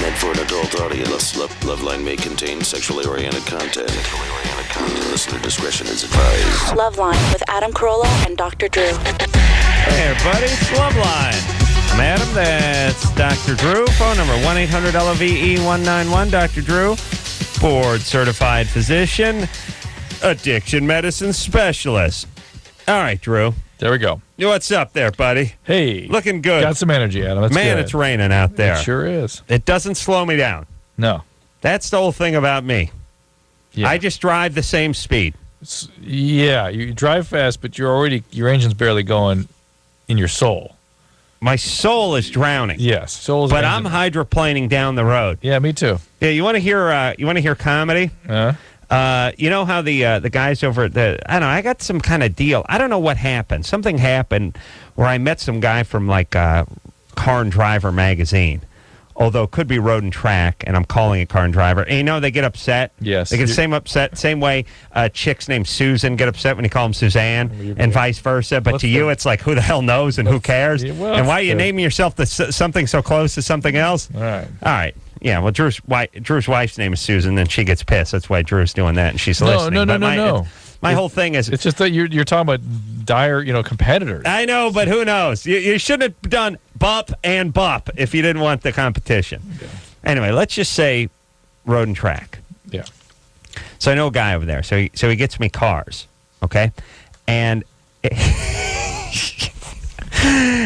meant for an adult audience. LoveLine may contain sexually oriented content. Listener discretion is advised. LoveLine with Adam Carolla and Dr. Drew. Hey, everybody, it's LoveLine. I'm Adam, that's Dr. Drew. Phone number 1-800-LOVE-191. Dr. Drew, board-certified physician, addiction medicine specialist. All right, Drew. There we go. What's up there, buddy? Hey. Looking good. Got some energy, Adam. That's Man, good. it's raining out there. It sure is. It doesn't slow me down. No. That's the whole thing about me. Yeah. I just drive the same speed. Yeah, you drive fast, but your engine's barely going in your soul. My soul is drowning. Yes, soul's. But I'm hydroplaning down the road. Yeah, me too. Yeah, you want to hear comedy? You know how the guys over at I don't know, I got some kind of deal. I don't know what happened. Something happened where I met some guy from like Car and Driver magazine. Although it could be Road and Track, and I'm calling it Car and Driver. And you know, they get upset. Yes. They get same way chicks named Susan get upset when you call them Suzanne, and vice versa. But to you, it's like, who the hell knows and who cares? Yeah, well, and why are you naming yourself something so close to something else? All right. Yeah, well, Drew's wife's name is Susan, and she gets pissed. That's why Drew's doing that, and she's listening. No. My whole thing is... It's just that you're talking about dire, competitors. I know, but who knows? You should have done bup and bup if you didn't want the competition. Okay. Anyway, let's just say Road and Track. Yeah. So I know a guy over there. So he gets me cars, okay? And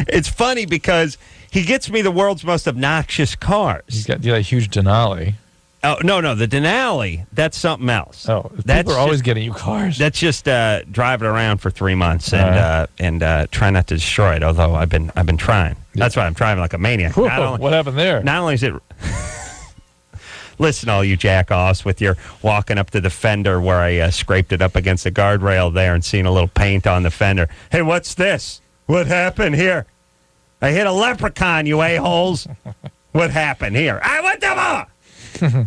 it's funny because he gets me the world's most obnoxious cars. He's got that huge Denali. Oh, no, the Denali, that's something else. Oh, people are always getting you cars. That's just driving around for 3 months and try not to destroy it, although I've been trying. Yeah. That's why I'm driving like a maniac. Whoa, what happened there? Not only is it... Listen, all you jack-offs with your walking up to the fender where I scraped it up against the guardrail there and seeing a little paint on the fender. Hey, what's this? What happened here? I hit a leprechaun, you a-holes. What happened here? I went to more!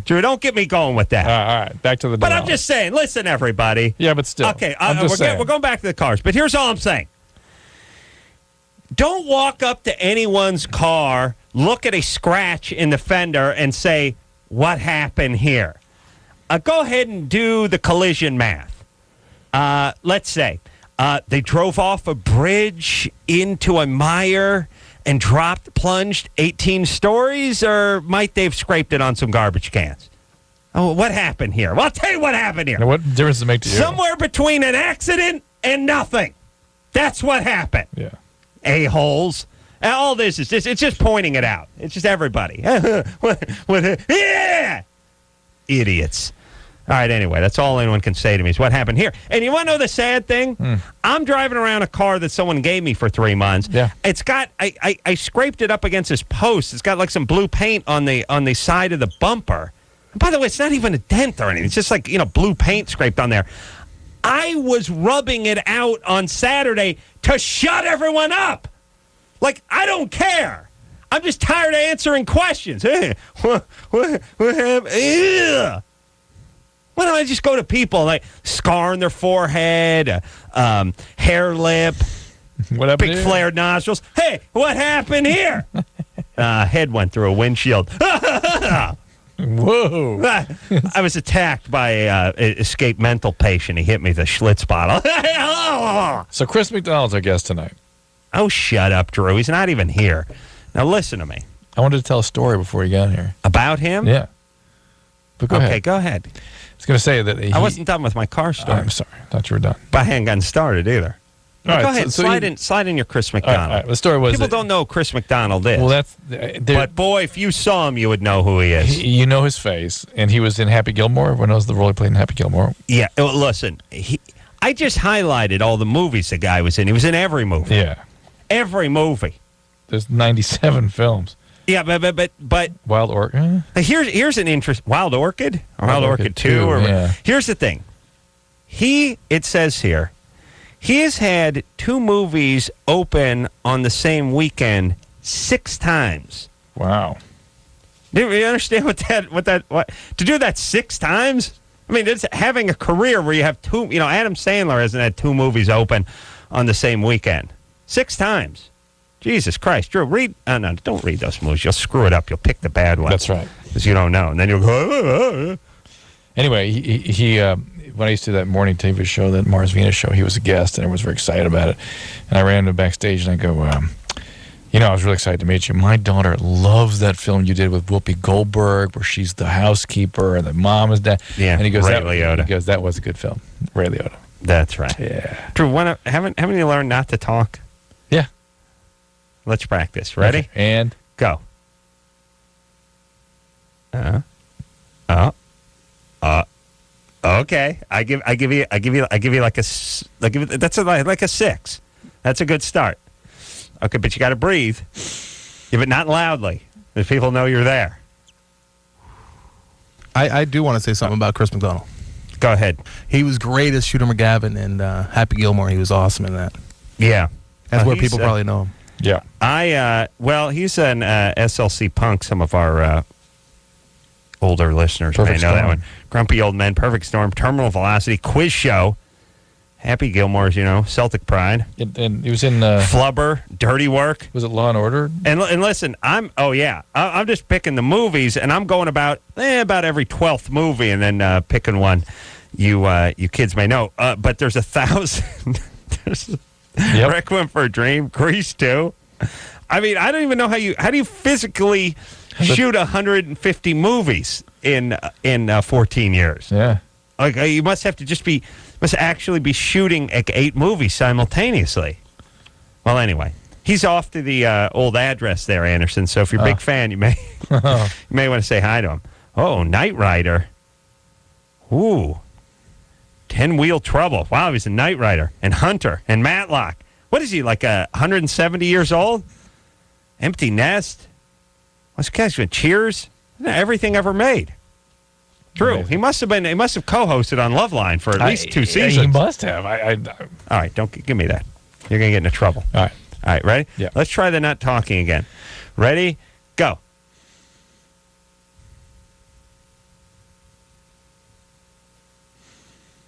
Drew, don't get me going with that. All right, back to the But I'm just saying, listen, everybody. Yeah, but still. Okay, we're going back to the cars. But here's all I'm saying. Don't walk up to anyone's car, look at a scratch in the fender, and say, what happened here? Go ahead and do the collision math. Let's say they drove off a bridge into a mire and plunged 18 stories, or might they have scraped it on some garbage cans? Oh, what happened here? Well, I'll tell you what happened here. Now, what difference does it make to you? Somewhere between an accident and nothing. That's what happened. Yeah. A-holes. All this is it's just pointing it out. It's just everybody. Yeah! Idiots. All right, anyway, that's all anyone can say to me is what happened here. And you want to know the sad thing? I'm driving around a car that someone gave me for 3 months. Yeah. It's got, I scraped it up against this post. It's got like some blue paint on the side of the bumper. And by the way, it's not even a dent or anything. It's just like, blue paint scraped on there. I was rubbing it out on Saturday to shut everyone up. Like, I don't care. I'm just tired of answering questions. Hey, what happened? Ugh. Why don't I just go to people like scar on their forehead, hair lip, what happened big here? flared nostrils? Hey, what happened here? Head went through a windshield. Whoa. I was attacked by an escaped mental patient. He hit me with a Schlitz bottle. So Chris McDonald's our guest tonight. Oh, shut up, Drew. He's not even here. Now listen to me. I wanted to tell a story before he got here. About him? Yeah. But go ahead. Okay, go ahead. I was going to say that I wasn't done with my car story. I'm sorry. I thought you were done. But I hadn't gotten started either. Go ahead. Slide in your Chris McDonald. All right. The story was people don't know who Chris McDonald is. Well, but boy, if you saw him, you would know who he is. You know his face, and he was in Happy Gilmore. Everyone knows the role he played in Happy Gilmore. Yeah. Listen, I just highlighted all the movies the guy was in. He was in every movie. Yeah. Every movie. There's 97 films. Yeah, but Wild Orchid. Here's an interest. Wild Orchid or Wild Orchid 2 or yeah. Here's the thing. It says here, he has had 2 movies open on the same weekend 6 times. Wow. Do you understand what to do that 6 times? I mean, it's having a career where you have 2. Adam Sandler hasn't had 2 movies open on the same weekend 6 times. Jesus Christ, Drew, read. No, don't read those movies. You'll screw it up. You'll pick the bad one. That's right. because you don't know. And then you'll go, Anyway, he when I used to do that morning TV show, that Mars Venus show, he was a guest, and I was very excited about it. And I ran to backstage, and I go, I was really excited to meet you. My daughter loves that film you did with Whoopi Goldberg, where she's the housekeeper and the mom is dead. Yeah, and he goes, Ray that, Liotta. He goes, that was a good film. Ray Liotta. That's right. Yeah. Drew, haven't you learned not to talk? Yeah. Let's practice. Ready? Okay. And go. Okay. I give you like like a 6. That's a good start. Okay, but you got to breathe. Yeah, but not loudly, so people know you're there. I do want to say something about Chris McDonald. Go ahead. He was great as Shooter McGavin and Happy Gilmore. He was awesome in that. Yeah. That's where people probably know him. yeah. He's an SLC Punk. Some of our older listeners Perfect may know that Storm. one. Grumpy Old Men, Perfect Storm, Terminal Velocity, Quiz Show, Happy Gilmore's, Celtic Pride, And he was in Flubber, Dirty Work. was it Law and Order? And listen, I'm just picking the movies, and I'm going about every 12th movie, and then picking one you kids may know. But there's 1,000. There's Requiem for a Dream, Grease 2. I mean, I don't even know how do you physically shoot 150 movies in 14 years? Yeah. Like you must actually be shooting like 8 movies simultaneously. Well, anyway, he's off to the old address there, Anderson. So if you're a big fan, you may want to say hi to him. Oh, Knight Rider. Ooh. 10-Wheel Trouble. Wow, he's a Knight Rider. And Hunter and Matlock. What is he, like 170 years old? Empty Nest. What's guy's with Cheers? Everything ever made. Drew, Amazing. he must have co-hosted on LoveLine for at least 2 seasons. He must have. All right, don't give me that. You're going to get into trouble. All right, ready? Yeah. Let's try the not talking again. Ready? Go.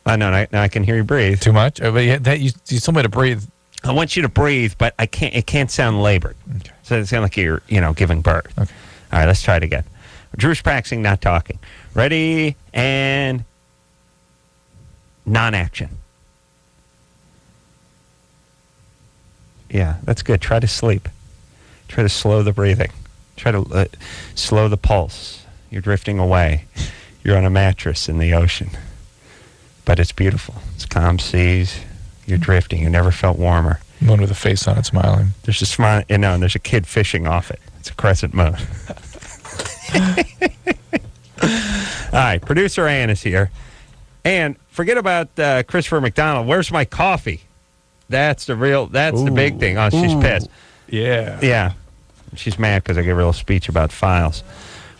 No, I can hear you breathe. Too much? But you told me to breathe. I want you to breathe, but it can't sound labored. Okay. So it sounds like you're, giving birth. Okay. All right, let's try it again. Drew's practicing not talking. Ready, and non-action. Yeah, that's good. Try to sleep. Try to slow the breathing. Try to slow the pulse. You're drifting away. You're on a mattress in the ocean. But it's beautiful. It's calm seas. You're drifting. You never felt warmer. Moon with a face on it, smiling. There's a smile, and there's a kid fishing off it. It's a crescent moon. All right, producer Ann is here. And forget about Christopher McDonald. Where's my coffee? That's the big thing. Oh, she's pissed. Yeah. Yeah. She's mad because I gave her a little speech about files.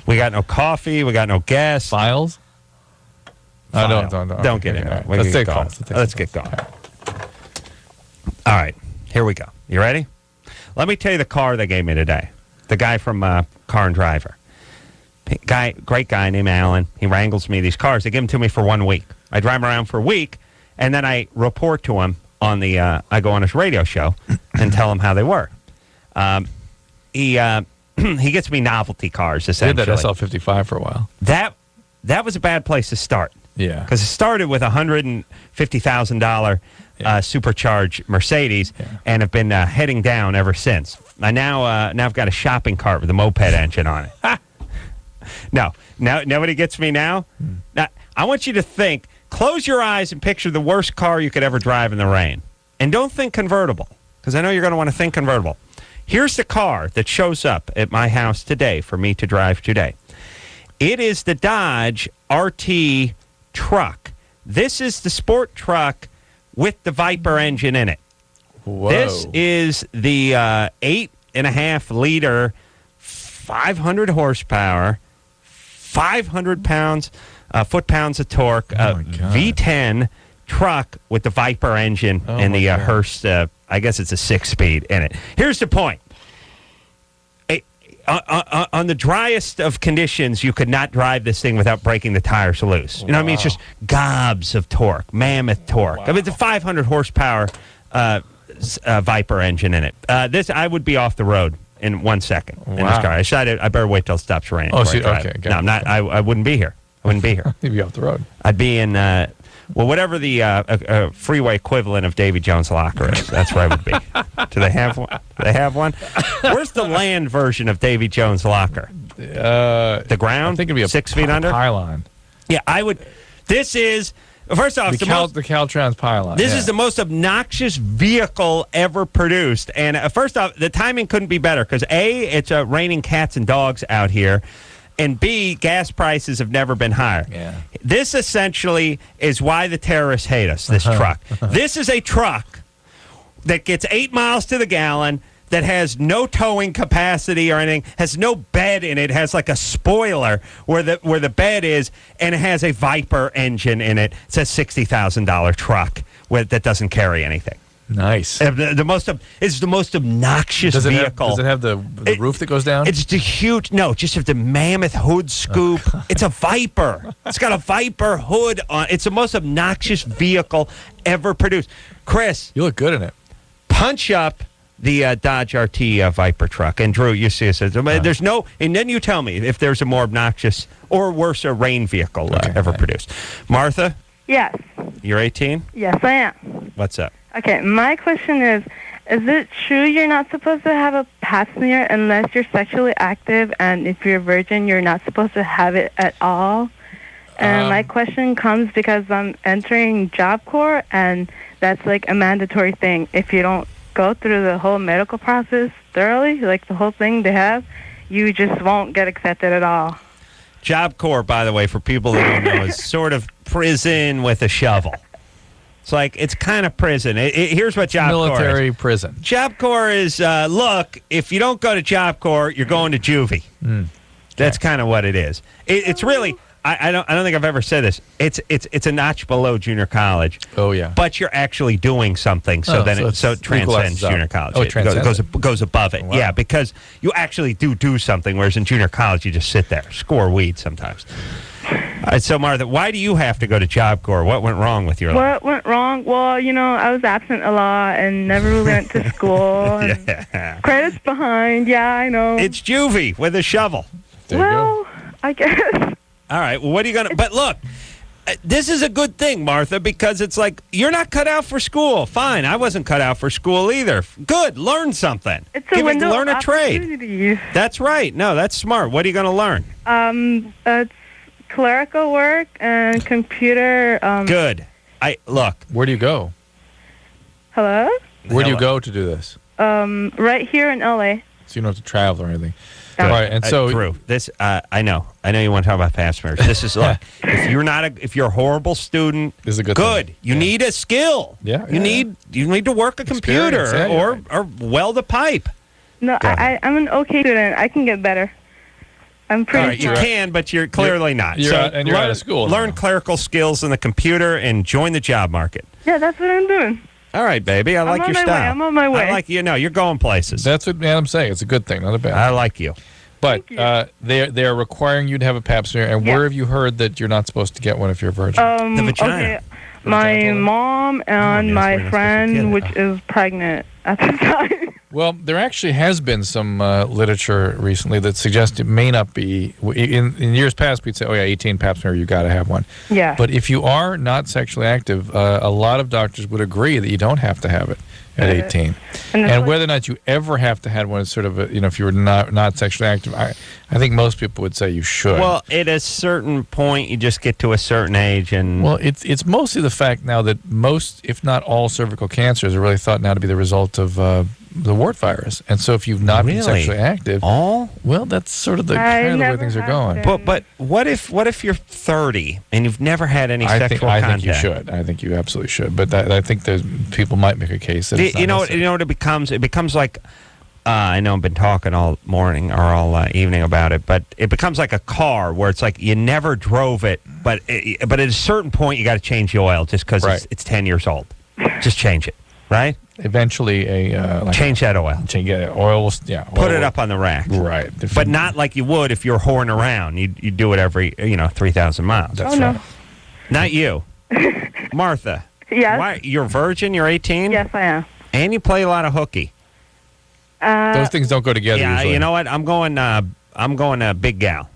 We got no coffee. We got no gas. Files? File. Don't get Okay, into all it. right. Let's take going. calls. Let's get going. All right, here we go. You ready? Let me tell you the car they gave me today. The guy from Car and Driver. Great guy named Alan. He wrangles me these cars. They give them to me for 1 week. I drive around for a week, and then I report to him on the. I go on his radio show and tell him how they work. He gets me novelty cars I essentially. did that SL55 for a while. That was a bad place to start. Yeah. Because it started with a $150,000 supercharged Mercedes, and have been heading down ever since. I now I've got a shopping cart with a moped engine on it. No, nobody gets me now. Now, I want you to think. Close your eyes and picture the worst car you could ever drive in the rain, and don't think convertible, because I know you're going to want to think convertible. Here's the car that shows up at my house today for me to drive today. It is the Dodge RT truck. This is the sport truck with the Viper engine in it. Whoa. This is the 8.5 liter, 500 horsepower, 500 pounds, foot-pounds of torque, V10 truck with the Viper engine and the Hurst, I guess it's a 6-speed in it. Here's the point. On the driest of conditions, you could not drive this thing without breaking the tires loose. You know what I mean? It's just gobs of torque, mammoth torque. I mean, it's a 500 horsepower Viper engine in it. This, I would be off the road in 1 second in this Wow. car. I decided I better wait till it stops raining. Oh, before I so- drive. okay, got No, it. I'm not. I wouldn't be here. I wouldn't be here. You'd be off the road. I'd be in, whatever the freeway equivalent of Davy Jones' locker is. That's where I would be. Do they have one? Do they have one? Where's the land version of Davy Jones' locker? The ground? I think it'd be a 6 feet under? pylon. Yeah, I would. This is, first off, The Caltrans pylon. this yeah. is the most obnoxious vehicle ever produced. And first off, the timing couldn't be better because A, it's raining cats and dogs out here. And B, gas prices have never been higher. Yeah. This essentially is why the terrorists hate us, this truck. This is a truck that gets 8 miles to the gallon, that has no towing capacity or anything, has no bed in it, has like a spoiler where the bed is, and it has a Viper engine in it. It's a $60,000 truck that doesn't carry anything. Nice. It's the most obnoxious vehicle. Does it have the roof that goes down? It's the huge. No, just have the mammoth hood scoop. It's a Viper. It's got a Viper hood on. It's the most obnoxious vehicle ever produced. Chris, You look good in it. punch up the Dodge RT Viper truck, and Drew, you see it. There's no, and then you tell me if there's a more obnoxious or worse a rain vehicle ever produced. Martha, Yes. you're 18. Yes, I am. What's up? Okay, my question is it true you're not supposed to have a pap smear unless you're sexually active, and if you're a virgin, you're not supposed to have it at all? And my question comes because I'm entering Job Corps, and that's like a mandatory thing. If you don't go through the whole medical process thoroughly, like the whole thing they have, you just won't get accepted at all. Job Corps, by the way, for people that don't know, is sort of prison with a shovel. It's kind of prison. Here's what Job Corps is. Military prison. Job Corps is, look, if you don't go to Job Corps, you're going to juvie. That's kind of what it is. It's really, I don't think I've ever said this. It's a notch below junior college. Oh, yeah. But you're actually doing something, so it transcends junior college. Oh, it transcends goes above it. Wow. Yeah, because you actually do something, whereas in junior college you just sit there, score weed sometimes. So, Martha, why do you have to go to Job Corps? What went wrong with your life? What went wrong? Well, I was absent a lot and never really went to school. And Yeah. credits behind. Yeah, I know. It's juvie with a shovel. There you well, I guess. All right, well, what are you going to... But look, this is a good thing, Martha, because it's like, you're not cut out for school. Fine, I wasn't cut out for school either. Good, learn something. It's a window learn of a trade. opportunities. That's right. No, that's smart. What are you going to learn? It's clerical work and computer. Good. go. Where do you go? Hello? Where do you go to do this? Right here in LA. So you don't have to travel or anything. Yeah. All right, and so Drew, this I know you want to talk about pap smears. This is look, if you're a horrible student, This is a good thing. You need a skill. Yeah, you need to work a computer Experience, yeah, or weld a pipe. No, I'm an okay student. I can get better. I'm All pretty right, you smart. can, but you're clearly not. you're out- and you're out of school now. Learn clerical skills in the computer and join the job market. Yeah, that's what I'm doing. All right, baby. I like on your my way. style. I'm on my way. I like you. No, you're going places. that's what Adam's saying. It's a good thing, not a bad I thing. like you. But Thank you. they are requiring you to have a pap smear. And Yeah. where have you heard that you're not supposed to get one if you're a virgin? The vagina. Okay. My mom and yes, my we're not supposed to get friend, it. which is pregnant at the time. Well, there actually has been some literature recently that suggests it may not be. In years past, we'd say, oh, yeah, 18 pap smear, you got to have one. Yeah. But if you are not sexually active, a lot of doctors would agree that you don't have to have it at 18. And it's And like- whether or not you ever have to have one is sort of, if you were not sexually active, I think most people would say you should. Well, at a certain point, you just get to a certain age, and Well, it's mostly the fact now that most, if not all, cervical cancers are really thought now to be the result of the wart virus. And so if you've not been Really? sexually active, all. well, that's sort of the I kind of the way never things are have going. been. But what if you're 30 and you've never had any I sexual think contact? you should. I think you absolutely should. But I think there's people might make a case that it's not You know necessary. what it becomes? It becomes like I know I've been talking all morning or all evening about it, but it becomes like a car where it's like you never drove it, but at a certain point you got to change the oil just because Right. it's 10 years old. Just change it, right? Eventually, Change that oil. Oil. Yeah, Put oil- it up on the rack. Right, But not like you would if you're whoring around. You do it every 3,000 miles. That's Oh, no. right. Not you, Martha. Yes. Why you're a virgin? You're 18. Yes, I am. And you play a lot of hooky. Those things don't go together Yeah, usually. you know what? I'm going big gal.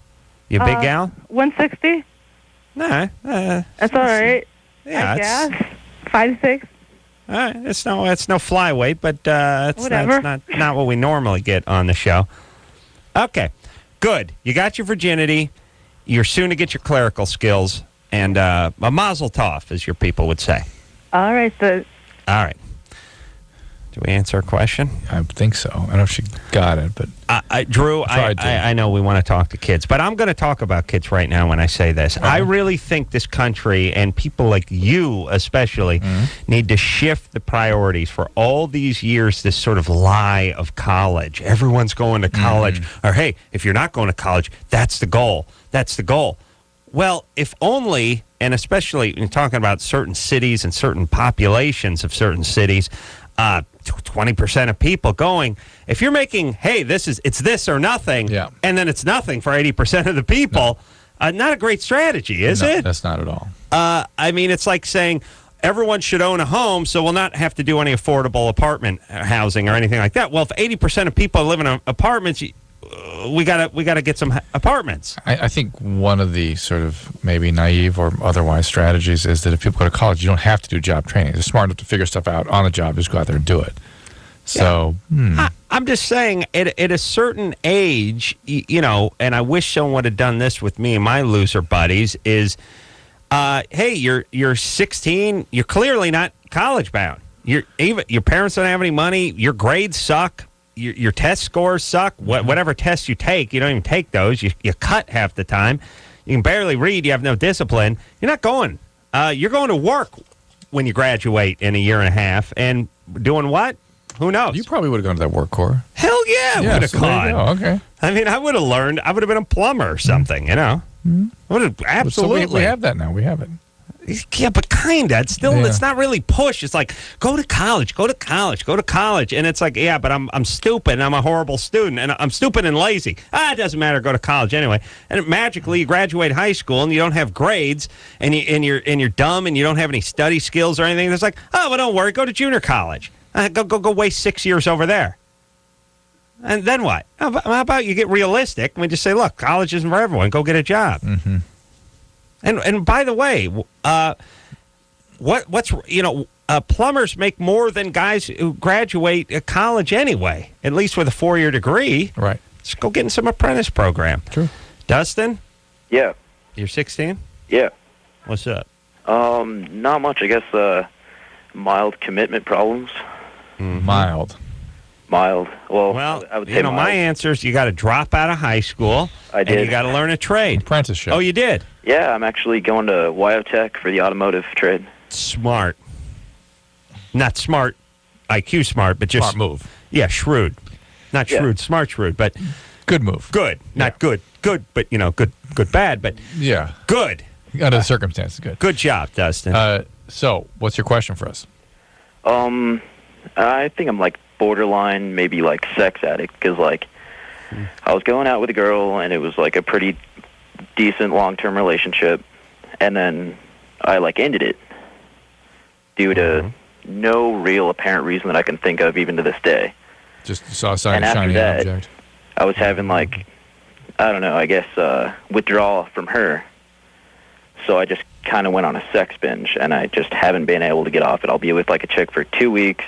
You a big gal? 160. Nah. That's all right. Yeah, I it's, guess. 5'6". it's no flyweight, but it's Whatever. not what we normally get on the show. Okay, good. You got your virginity. You're soon to get your clerical skills, and a mazel tov, as your people would say. All right, so All right. Do we answer a question? I think so. I don't know if she got it, but Drew, Tried to. I know we want to talk to kids, but I'm going to talk about kids right now when I say this. I really think this country and people like you especially need to shift the priorities for all these years, this sort of lie of college. Everyone's going to college. Or, hey, if you're not going to college, that's the goal. That's the goal. Well, if only, and especially in talking about certain cities and certain populations of certain cities, 20% of people going, if you're making, hey, it's this or nothing, Yeah. and then it's nothing for 80% of the people, not a great strategy, is no, it? that's not at all. I mean, it's like saying everyone should own a home, so we'll not have to do any affordable apartment housing or anything like that. Well, if 80% of people live in apartments, we gotta get some apartments. I think one of the sort of maybe naive or otherwise strategies is that if people go to college, you don't have to do job training. They're smart enough to figure stuff out on the job. Just go out there and do it. So, I'm just saying, at a certain age, you know, and I wish someone would have done this with me and my loser buddies, is, hey, you're 16, you're clearly not college bound. Your parents don't have any money, your grades suck, your test scores suck, whatever tests you take, you don't even take those, you cut half the time, you can barely read, you have no discipline, you're not going. You're going to work when you graduate in a year and a half, and doing what? Who knows? you probably would have gone to that work corps. Hell yeah, would have so there you gone. go. Okay. I mean, I would have learned. I would have been a plumber or something, you know. Would have absolutely. So we have that now. We have it. Yeah, but kinda. It's still. Yeah. It's not really push. It's like go to college, go to college, go to college, and it's like, yeah, but I'm stupid. And I'm a horrible student, and I'm stupid and lazy. It doesn't matter. Go to college anyway. And magically, you graduate high school, and you don't have grades, and you're dumb, and you don't have any study skills or anything. It's like, oh, well, don't worry. Go to junior college. Go waste 6 years over there. And then what? How about you get realistic and we just say, look, college isn't for everyone. Go get a job. Mm-hmm. And by the way, plumbers make more than guys who graduate college anyway, at least with a 4-year degree. Right. Just go get in some apprentice program. True. Dustin? Yeah. You're 16? Yeah. What's up? Not much. I guess mild commitment problems. Mild. Mild. Well, I would say my mild. answer is you got to drop out of high school. I did. And you got to learn a trade. Apprenticeship. Oh, you did? Yeah, I'm actually going to Wyotech for the automotive trade. Smart. Not smart, IQ smart, but just... Smart move. Yeah, shrewd. Not Yeah. shrewd, smart shrewd, but Good move. good. Not good. Good, but, good bad, but Yeah. good. Under the circumstances, good. Good job, Dustin. So, what's your question for us? I think I'm like borderline, maybe like sex addict, because like I was going out with a girl and it was like a pretty decent long-term relationship, and then I like ended it due to no real apparent reason that I can think of even to this day. Just saw a And after shiny that, object. I was having like, I don't know, I guess withdrawal from her. So I just kind of went on a sex binge, and I just haven't been able to get off it. I'll be with like a chick for 2 weeks.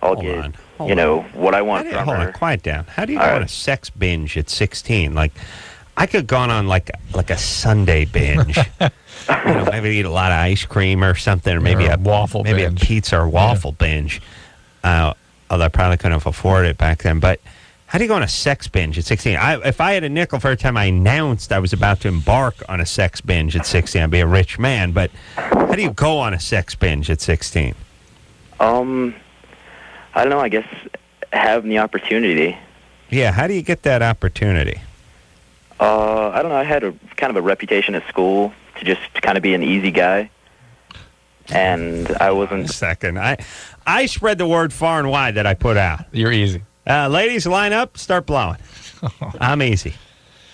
I'll Hold get, on. what I want from Hold her. on, quiet down. How do you go All on a right. sex binge at 16? Like, I could have gone on like a Sunday binge. Maybe eat a lot of ice cream or something, or maybe Or a a waffle maybe binge. a pizza or waffle binge. Although I probably couldn't have afforded it back then. But how do you go on a sex binge at 16? If I had a nickel for every time I announced I was about to embark on a sex binge at 16, I'd be a rich man. But how do you go on a sex binge at 16? I don't know, I guess having the opportunity. Yeah, how do you get that opportunity? I don't know, I had a kind of a reputation at school to just kind of be an easy guy. And I A wasn't... second. I spread the word far and wide that I put out. You're easy. Ladies, line up, start blowing. I'm easy.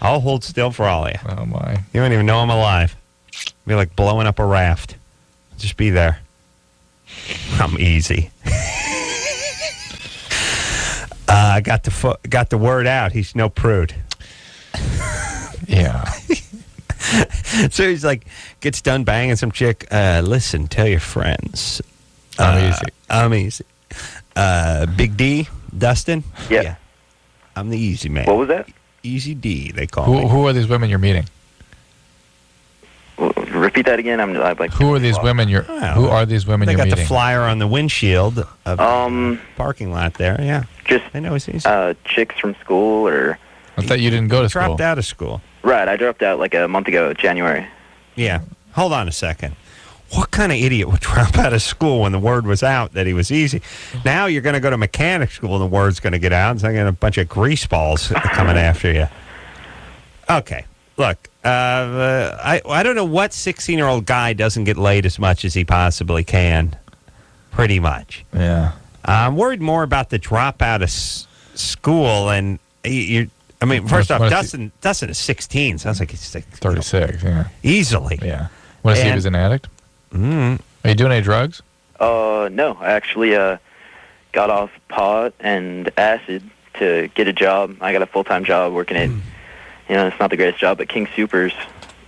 I'll hold still for all of you. Oh, my. You don't even know I'm alive. Be like blowing up a raft. Just be there. got the word out. He's no prude. Yeah. So he's like, gets done banging some chick. Listen, tell your friends. I'm easy. I'm easy. Big D, Dustin. Yeah. I'm the easy man. What was that? Easy D, they call me. Who are these women you're meeting? Repeat that again. I'm like. Who are these women you're? Who are these women They you're got meeting? the flyer on the windshield of the parking lot there. Yeah, Just I know it's easy. chicks from school, or I thought you didn't go to school. Dropped out of school. right? I dropped out like a month ago, January. Yeah. Hold on a second. What kind of idiot would drop out of school when the word was out that he was easy? Now you're going to go to mechanic school and the word's going to get out. It's like a bunch of grease balls coming after you. Okay. Look, I don't know what 16-year-old guy doesn't get laid as much as he possibly can. Pretty much. Yeah. I'm worried more about the dropout of school. And first off, Dustin is 16. Sounds like he's like 36. Yeah. Easily. Yeah. Want to see if he's an addict? Mm. Are you doing any drugs? No, I actually got off pot and acid to get a job. I got a full-time job working at, it's not the greatest job, but King Supers.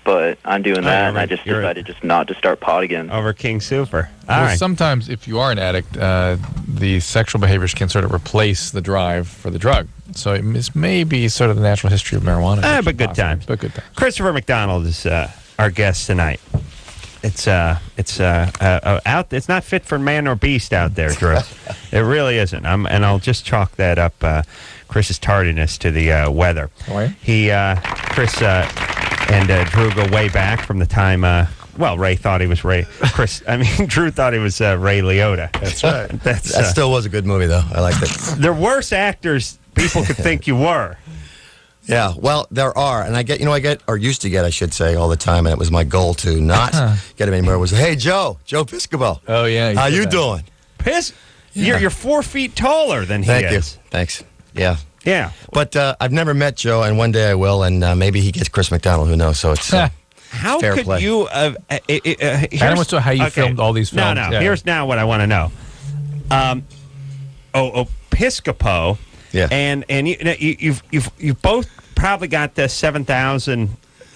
But I'm doing that, and I just decided just not to start pot again. Over King Super. Well, All right. sometimes if you are an addict, the sexual behaviors can sort of replace the drive for the drug. So it may be sort of the natural history of marijuana. But good times. But good times. Christopher McDonald is our guest tonight. It's out. It's not fit for man or beast out there, Drew. It really isn't. And I'll just chalk that up. Chris's tardiness to the weather. Oh, yeah? Chris and Drew go way back from the time. Ray thought he was Ray. Drew thought he was Ray Liotta. That's right. That still was a good movie, though. I liked it. They're worse actors people could think you were. Yeah, well, there are, and I used to get, I should say, all the time, and it was my goal to not get him anymore. It was, hey, Joe Piscopo. Oh, yeah. How you doing? Yeah. You're 4 feet taller than he Thank you. is. Thanks. Yeah. Yeah. But I've never met Joe, and one day I will, and maybe he gets Chris McDonald. Who knows? So it's how fair could play. you? I don't want to know how you filmed all these films. No. Yeah. Here's now what I want to know. Piscopo. Yeah. And you've both probably got the 7,000,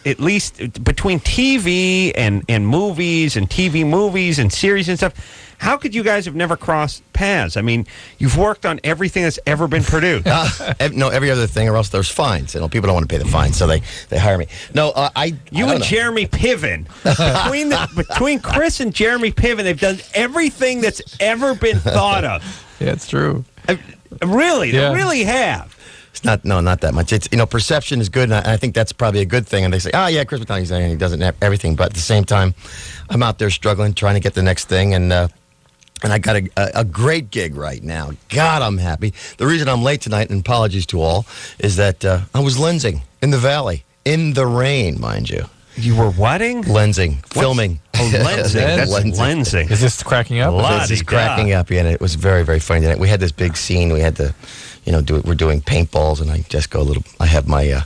at least between TV and movies and TV movies and series and stuff. How could you guys have never crossed paths? I mean, you've worked on everything that's ever been produced. No, every other thing, or else there's fines. People don't want to pay the fines, so they hire me. No, I You don't and know. Jeremy Piven. Between Chris and Jeremy Piven, they've done everything that's ever been thought of. Yeah, it's true. Really, Yeah. they really have. It's not that much. It's perception is good, and I think that's probably a good thing. And they say, Chris McDonald, he doesn't have everything, but at the same time, I'm out there struggling, trying to get the next thing, and I got a great gig right now. God, I'm happy. The reason I'm late tonight, and apologies to all, is that I was lensing in the valley in the rain, mind you. You were whatting? Lensing, filming. Oh, lensing. That's lensing. Is this cracking up? This is cracking up, and it was very, very funny. We had this big scene. We had to, we're doing paintballs, and I just go a little. I have my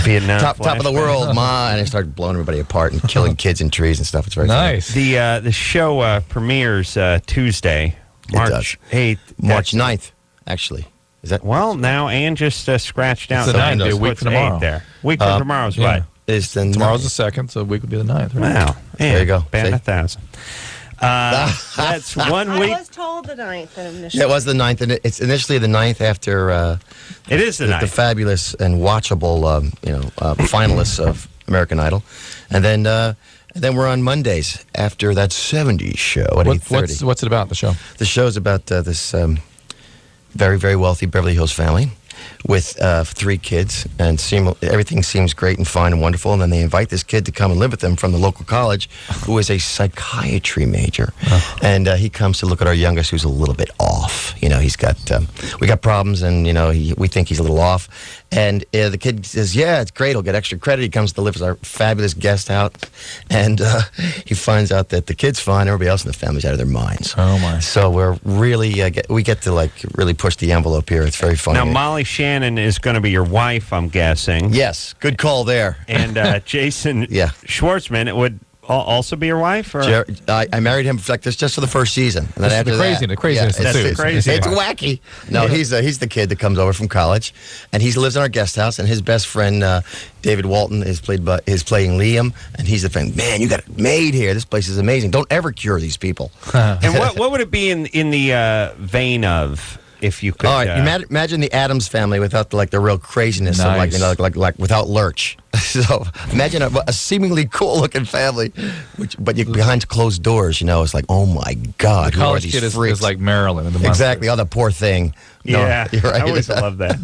Vietnam top of the world, ma, and I start blowing everybody apart and killing kids in trees and stuff. It's very nice. The show premieres Tuesday, March 8th. March 9th, actually. Is that? Well, now Ann just scratched out It's the 9th, a week what's from tomorrow. 8 there. Week from tomorrow's yeah. what? Tomorrow's the 2nd, so the week would be the 9th. Right? Wow. There you go. Band See? 1,000. That's 1 week. I was told the 9th initially. Yeah, it was the 9th, and it's initially the 9th after It is the 9th. the fabulous and watchable, finalists of American Idol, and then we're on Mondays after that '70s show at 8:30. What's it about, the show? The show's about this very, very wealthy Beverly Hills family with 3 kids, and everything seems great and fine and wonderful. And then they invite this kid to come and live with them from the local college, who is a psychiatry major. And he comes to look at our youngest, who's a little bit off. He's got we got problems, and we think he's a little off. And the kid says, "Yeah, it's great. He'll get extra credit." He comes to live as our fabulous guest house, and he finds out that the kid's fine. Everybody else in the family's out of their minds. Oh my! So we're really we get to really push the envelope here. It's very funny. Now, Molly Shannon is going to be your wife, I'm guessing. Yes, good call there. And Jason Yeah. Schwartzman would also be your wife? Or? I married him like this just for the first season. And then This is after the craziness. The craziness That's ensues. the crazy It's part. wacky. No, he's the kid that comes over from college, and he lives in our guest house. And his best friend David Walton is playing Liam, and he's the friend. Man, you got it made here. This place is amazing. Don't ever cure these people. And what would it be in the vein of? If you could, all right, imagine the Addams Family without the real craziness of like without Lurch. So imagine a seemingly cool looking family, but you behind closed doors. It's like, oh my God, The who are college these kid freaks? is like Marilyn in the Exactly. Oh, the poor thing. No, Yeah, you're right. I always love that.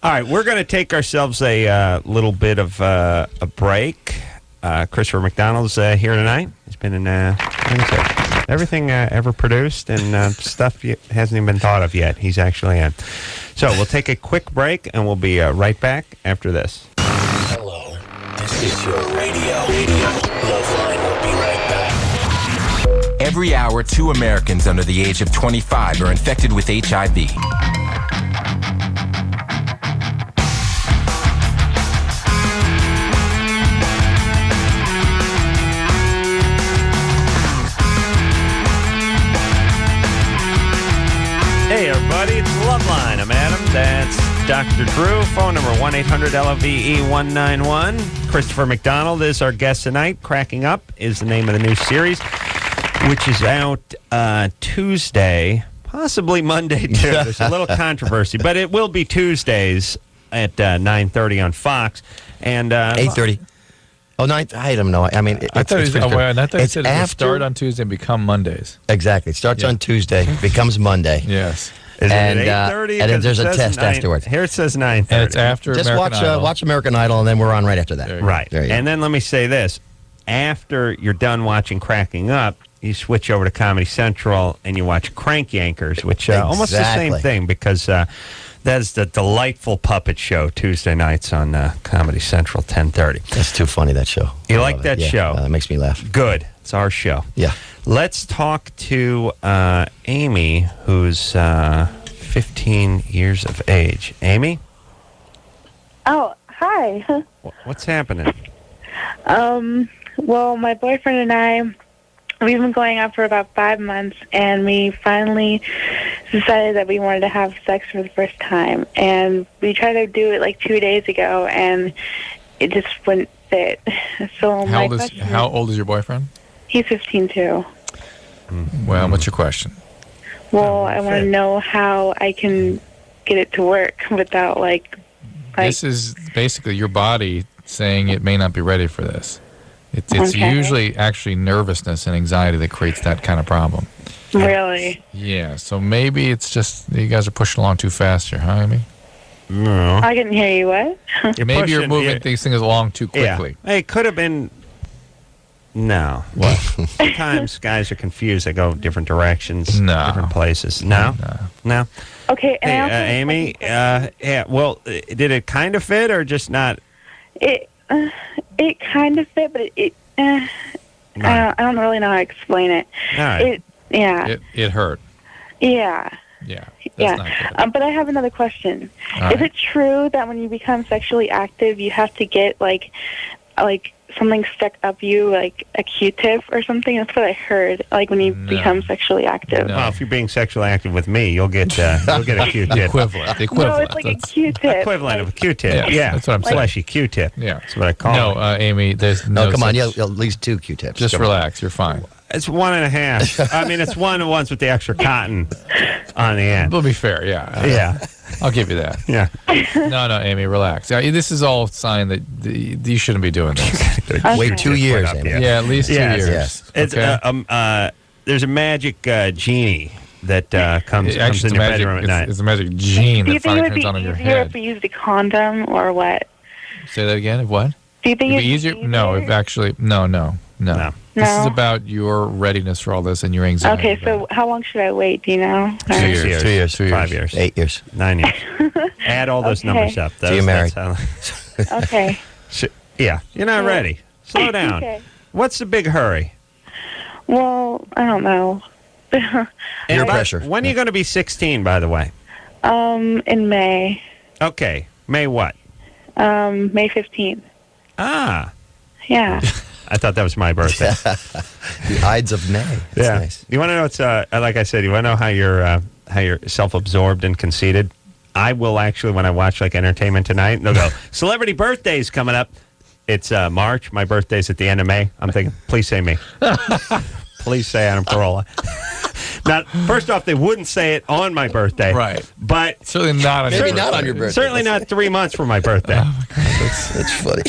All right, we're going to take ourselves a little bit of a break. Christopher McDonald's here tonight. He's been in everything ever produced and stuff hasn't even been thought of yet. He's actually in. So we'll take a quick break and we'll be right back after this. Hello, this is your radio. LoveLine will be right back. Every hour, 2 Americans under the age of 25 are infected with HIV. Hey, everybody, it's LoveLine. I'm Adam. That's Dr. Drew. Phone number 1-800-LOVE-191. Christopher McDonald is our guest tonight. Cracking Up is the name of the new series, which is out Tuesday, possibly Monday, too. There's a little controversy, but it will be Tuesdays at 9:30 on Fox. And 8:30. Oh, 9. I don't know. I mean, I thought it said it would after start on Tuesday and become Mondays. Exactly. It starts on Tuesday, becomes Monday. Yes. Is And, it 8:30? and then there's a It says test 9 afterwards. Here it says 9:30. And it's after Just American Idol. watch American Idol, and then we're on right after that. Right. There you go. And then let me say this. After you're done watching Cracking Up, you switch over to Comedy Central and you watch Crank Yankers, which almost the same Exactly. thing because that is the delightful puppet show Tuesday nights on Comedy Central, 10:30. That's too funny, that show. You I like love that it. Yeah, show? that makes me laugh. Good. It's our show. Yeah. Let's talk to Amy, who's 15 years of age. Amy? Oh, hi. What's happening? Well, my boyfriend and I, we've been going out for about 5 months, and we finally decided that we wanted to have sex for the first time. And we tried to do it like 2 days ago, and it just wouldn't fit. So How old is your boyfriend? He's 15 too. Well, what's your question? Well, I want to know how I can get it to work without This is basically your body saying it may not be ready for this. It's Okay. usually actually nervousness and anxiety that creates that kind of problem. Really. Yeah, so maybe it's just you guys are pushing along too fast here, huh, Amy? No. I couldn't hear you. What? Maybe you're moving these things along too quickly. Yeah. Hey, it could have been. No. What? Sometimes guys are confused. They go different directions, No. different places. No? No. Okay. And Hey, I also have a Amy, second question. yeah, well, did it kind of fit or just not? It kind of fit, but I don't really know how to explain it. All right. It hurt. Yeah. Yeah. That's not good. But I have another question. All Is right. it true that when you become sexually active, you have to get like something stuck up you, like a Q-tip or something? That's what I heard. Like when you become sexually active. No. Well, if you're being sexually active with me, you'll get a Q-tip. The equivalent. The No, equivalent. it's like a That's- Q-tip. Equivalent of a Q-tip. Yeah, Yeah, that's what I'm saying. Fleshy Q-tip. Yeah. That's what I call No, it. Amy, there's No, no come on. such- You at least 2 Q-tips. Just Come on. relax. You're fine. It's 1.5. I mean, it's one of the ones with the extra cotton on the end. We'll be fair, yeah. Yeah. I'll give you that. Yeah. No, Amy, relax. This is all a sign that you shouldn't be doing this. Wait 2 years, Put up, Amy. Yeah, at least 2 Yes, years. yes. It's Okay? there's a magic genie that comes Actually, in your bedroom at night. it's a magic gene Do you that think it finally would turns be on in your easier head. if we used a condom or what? Say that again. What? Do you think It'd it'd be easier? No, if actually, no. No. This is No? about your readiness for all this and your anxiety. Okay, so how long should I wait? Do you know? 2 years. 6 2 years. 2 years. 5 years. 8 years. 9 years. Add all those Okay. numbers up. So you're married. Okay. Yeah, you're not ready. Slow down. Okay. What's the big hurry? Well, I don't know. Peer pressure. When are you going to be 16, by the way? In May. Okay. May what? May 15th. Ah. Yeah. I thought that was my birthday. The Ides of May. That's Yeah. nice. You want to know what's like I said? You want to know how you're self-absorbed and conceited? I will actually, when I watch like Entertainment Tonight, and they'll go, celebrity birthdays coming up. It's March. My birthday's at the end of May. I'm thinking, please say me. Please say Adam Carolla. Now, first off, they wouldn't say it on my birthday. Right. But Certainly not on your Maybe birthday. not on your birthday. certainly not 3 months from my birthday. That's funny.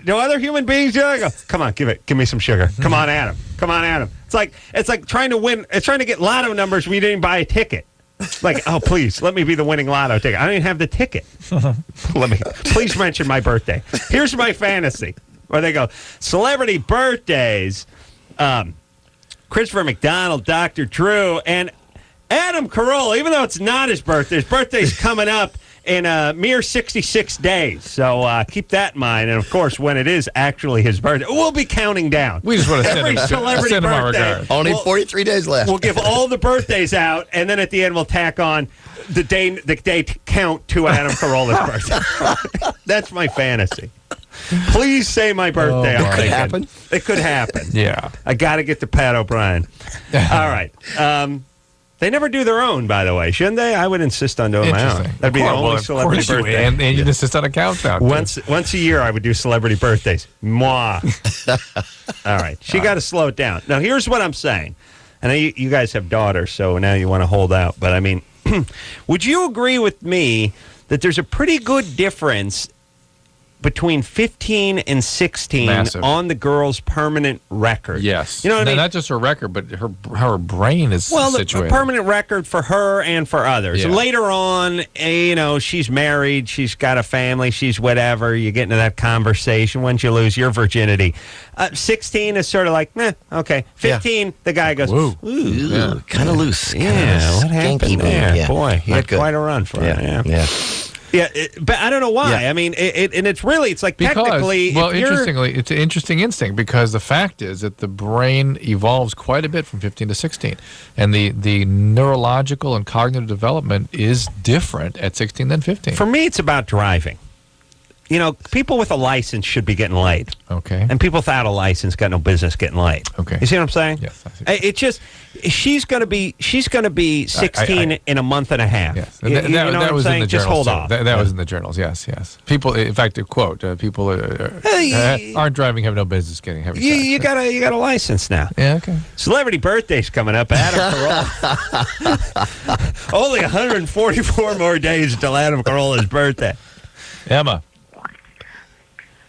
No other human beings do that? I go, come on, give me some sugar. Come on, Adam. Come on, Adam. It's like trying to win. It's trying to get lotto numbers when you didn't buy a ticket. Like, oh, please, let me be the winning lotto ticket. I don't even have the ticket. Please mention my birthday. Here's my fantasy. Where they go, celebrity birthdays, Christopher McDonald, Dr. Drew, and Adam Carolla, even though it's not his birthday's coming up in a mere 66 days. So keep that in mind. And, of course, when it is actually his birthday, we'll be counting down. We just want to Every celebrity send him our birthday. regards. Only 43 days left. We'll give all the birthdays out, and then at the end we'll tack on the day count to Adam Carolla's birthday. That's my fantasy. Please say my birthday. Oh, I'm it could thinking. happen. It could happen. Yeah. I got to get to Pat O'Brien. All right. They never do their own, by the way, shouldn't they? I would insist on doing my own. Interesting. That'd be the Of course, only of celebrity course you would. birthday. And you insist on a countdown. too. Once a year, I would do celebrity birthdays. Moi. All right. She got to slow it down. Now, here's what I'm saying. I know you guys have daughters, so now you want to hold out. But, I mean, would you agree with me that there's a pretty good difference between 15 and 16 Massive. on the girl's permanent record? Yes. You know what I mean? Not just her record, but her brain is Well, the situated. permanent record for her and for others. Yeah. Later on, she's married, she's got a family, she's whatever. You get into that conversation. Once you lose your virginity, 16 is sort of like, okay. 15, the guy goes, Whoa. ooh, Kind of loose. yeah, what happened there? Yeah. Boy, he Not had good. quite a run for it. Yeah. Yeah, but I don't know why. Yeah. I mean, it's like Because, technically. well, if you're- interestingly, it's an interesting instinct because the fact is that the brain evolves quite a bit from 15 to 16. And the neurological and cognitive development is different at 16 than 15. For me, it's about driving. People with a license should be getting laid. Okay. And people without a license got no business getting laid. Okay. You see what I'm saying? Yes, I see. It's just she's going to be 16 in a month and a half. Yes. You know what that I'm was in saying? the Just journals. hold too. off. That was in the journals, yes. People, in fact, to quote, people aren't driving, have no business getting heavy sex. You got a license now. Yeah, okay. Celebrity birthday's coming up. Adam Carolla. Only 144 more days until Adam Carolla's birthday. Emma.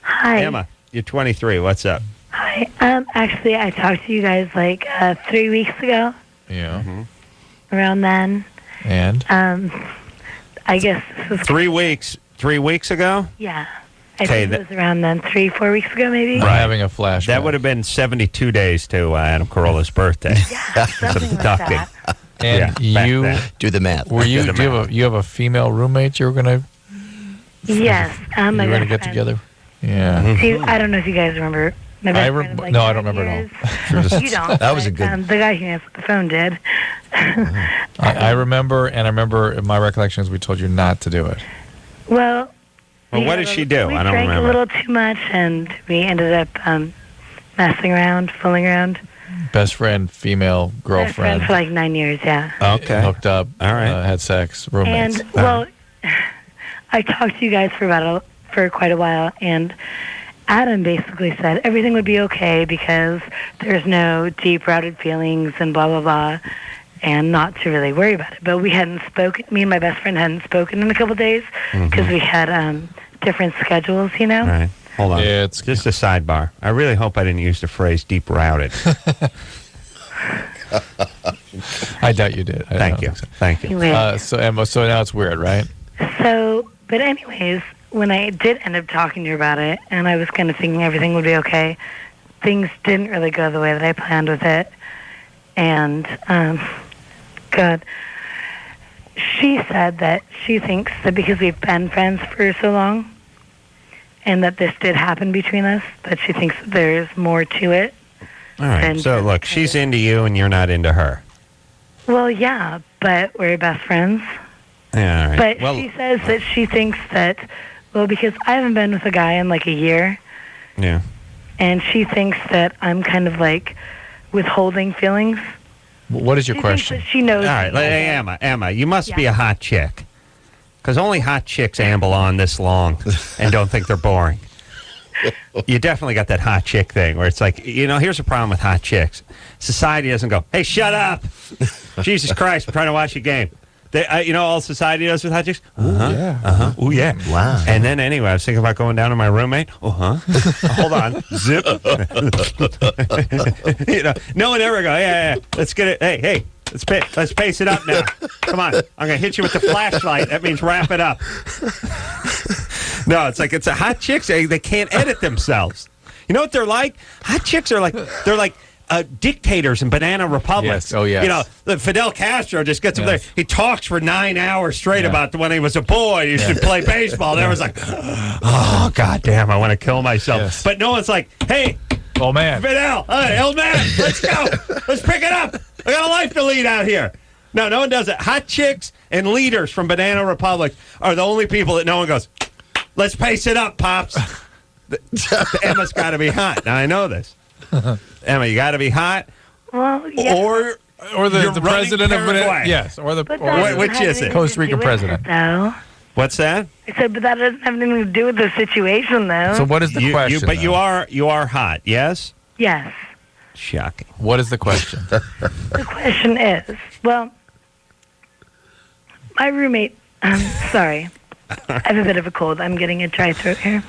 Hi. Emma, you're 23. What's up? Hi. Actually, I talked to you guys like 3 weeks ago. Yeah. Around then. And? I guess this was 3 weeks. 3 weeks ago? yeah. I Okay, think it was around then, 3-4 weeks ago, maybe. I'm having a flashback. That would have been 72 days to Adam Carolla's birthday. Yeah, something like Ducking. that. And back you then. Do the math. were you? Do you have a female roommate you were gonna? Yes. You My were gonna best get friend. together? Yeah. See, I don't know if you guys remember. My best friend of, like, No, I don't 9 remember at all. years. You don't. That was a but, good- the guy who answered the phone did. I remember, and I remember my recollection is we told you not to do it. Well, Well, what did she do? We I don't drank remember. a little too much, and we ended up messing around, fooling around. Best friend, female Best friends girlfriend. for like 9 years, yeah. Okay. Hooked up. All right. Had sex. Roommates. And well, I talked to you guys for quite a while, and Adam basically said everything would be okay because there's no deep-rooted feelings and blah blah blah, and not to really worry about it. But we hadn't spoken. Me and my best friend hadn't spoken in a couple of days because we had different schedules, you know. All right. Hold on. Yeah, it's just a sidebar. I really hope I didn't use the phrase deep routed. I doubt you did. Thank you. Thank you. Anyway, So Emma, so now it's weird, right? So, but anyways, when I did end up talking to her about it, and I was kind of thinking everything would be okay, things didn't really go the way that I planned with it. And, God, she said that she thinks that because we've been friends for so long, and that this did happen between us, that she thinks that there's more to it. All right. And So, look, she's into you and you're not into her. Well, yeah, but we're best friends. Yeah, all right. But well, she says that she thinks that, well, because I haven't been with a guy in like a year, yeah. and she thinks that I'm kind of like withholding feelings. What is your She thinks question? that she knows. All right, me. Emma, you must be Yeah. a hot chick. Because only hot chicks amble on this long and don't think they're boring. You definitely got that hot chick thing where it's like, here's the problem with hot chicks. Society doesn't go, hey, shut up. Jesus Christ, I'm trying to watch a game. All society does with hot chicks? Yeah. Ooh, yeah. Wow. And then anyway, I was thinking about going down to my roommate. Hold on. Zip. No one ever go, yeah. Let's get it. Hey. Let's pace it up now. Come on. I'm going to hit you with the flashlight. That means wrap it up. No, it's a hot chicks. They can't edit themselves. You know what they're like? Hot chicks are like, dictators in banana republics. Yes. Oh, yes. Fidel Castro just gets up there. He talks for 9 hours straight about when he was a boy. He should play baseball. And everyone's like, oh, goddamn, I want to kill myself. Yes. But no one's like, hey, Oh, man. Fidel, old man, let's go. Let's pick it up. I got a life to lead out here. No one does it. Hot chicks and leaders from Banana Republic are the only people that no one goes, let's pace it up, Pops. Emma's got to be hot. Now, I know this. Emma, you got to be hot. Well, yeah. Or the you're running president of Paraguay. Yes, or the But or that the- doesn't which have is it? anything Costa to Rican do with president. it, though. What's that? I said, but that doesn't have anything to do with the situation, though. So what is the question? But though? you are hot, yes? Yes. Shocking. What is the question? The question is, well, my roommate, sorry, I have a bit of a cold. I'm getting a dry throat here.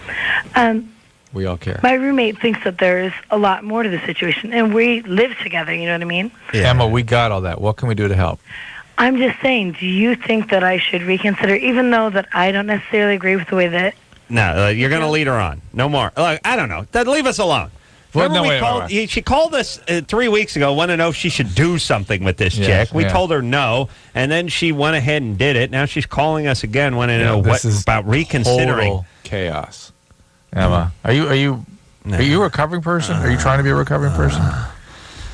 We all care. My roommate thinks that there's a lot more to the situation, and we live together, you know what I mean? Yeah. Emma, we got all that. What can we do to help? I'm just saying, do you think that I should reconsider, even though that I don't necessarily agree with the way that... No, you're going to lead her on. No more. I don't know. Leave us alone. Well, Remember no, we wait. she called us 3 weeks ago, wanted to know if she should do something with this Yes, chick. We yeah. told her no, and then she went ahead and did it. Now she's calling us again, wanting to know this is about reconsidering. Total chaos. Emma, are you a recovering person? Are you trying to be a recovering person?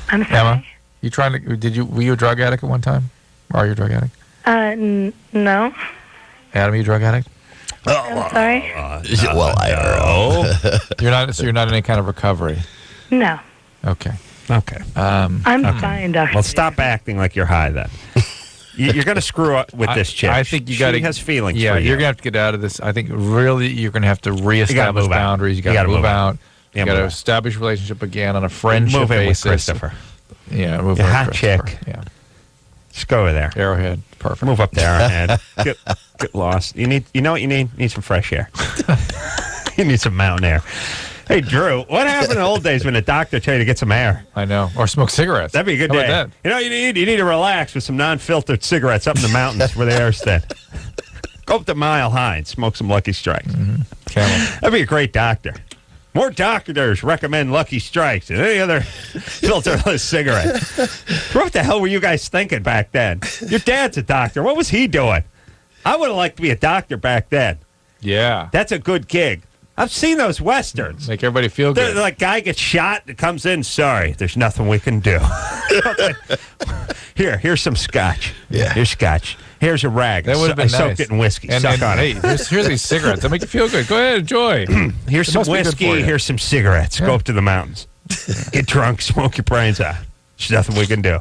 I'm sorry? Emma, were you a drug addict at one time? Are you a drug addict? No. Adam, are you a drug addict? I'm sorry? Well, I don't know. You're not in any kind of recovery. No. Okay. I'm fine, Dr. Well, stop acting like you're high then. You're going to screw up with this chick. I think you got to. She has feelings Yeah, for you. you're going to have to get out of this. I think really you're going to have to reestablish move out. boundaries. You got to move out. You got to establish a relationship again on a friendship move in with basis. Christopher. Yeah, move You're in a with hot Christopher. chick. Yeah, Just go over there. Arrowhead. Perfect. Move up there, Arrowhead. Get lost. You know what you need? You need some fresh air. You need some mountain air. Hey, Drew, what happened in the old days when the doctor told you to get some air? I know. Or smoke cigarettes. That'd be a good How day. about that? You know what you need to relax with some non-filtered cigarettes up in the mountains where the air's thin. Go up to Mile High and smoke some Lucky Strikes. Mm-hmm. Camel. That'd be a great doctor. More doctors recommend Lucky Strikes than any other filterless cigarette. What the hell were you guys thinking back then? Your dad's a doctor. What was he doing? I would have liked to be a doctor back then. Yeah. That's a good gig. I've seen those Westerns. Make everybody feel They're good. like, guy gets shot, comes in, sorry, there's nothing we can do. Here's some scotch. Yeah. Here's scotch. Here's a rag. That would have been I soaked nice. it in whiskey. And Suck on hey, it. here's these cigarettes. That make you feel good. Go ahead, enjoy. Here's It some must be good for whiskey. you. Here's some cigarettes. Go up to the mountains. Get drunk. Smoke your brains out. There's nothing we can do.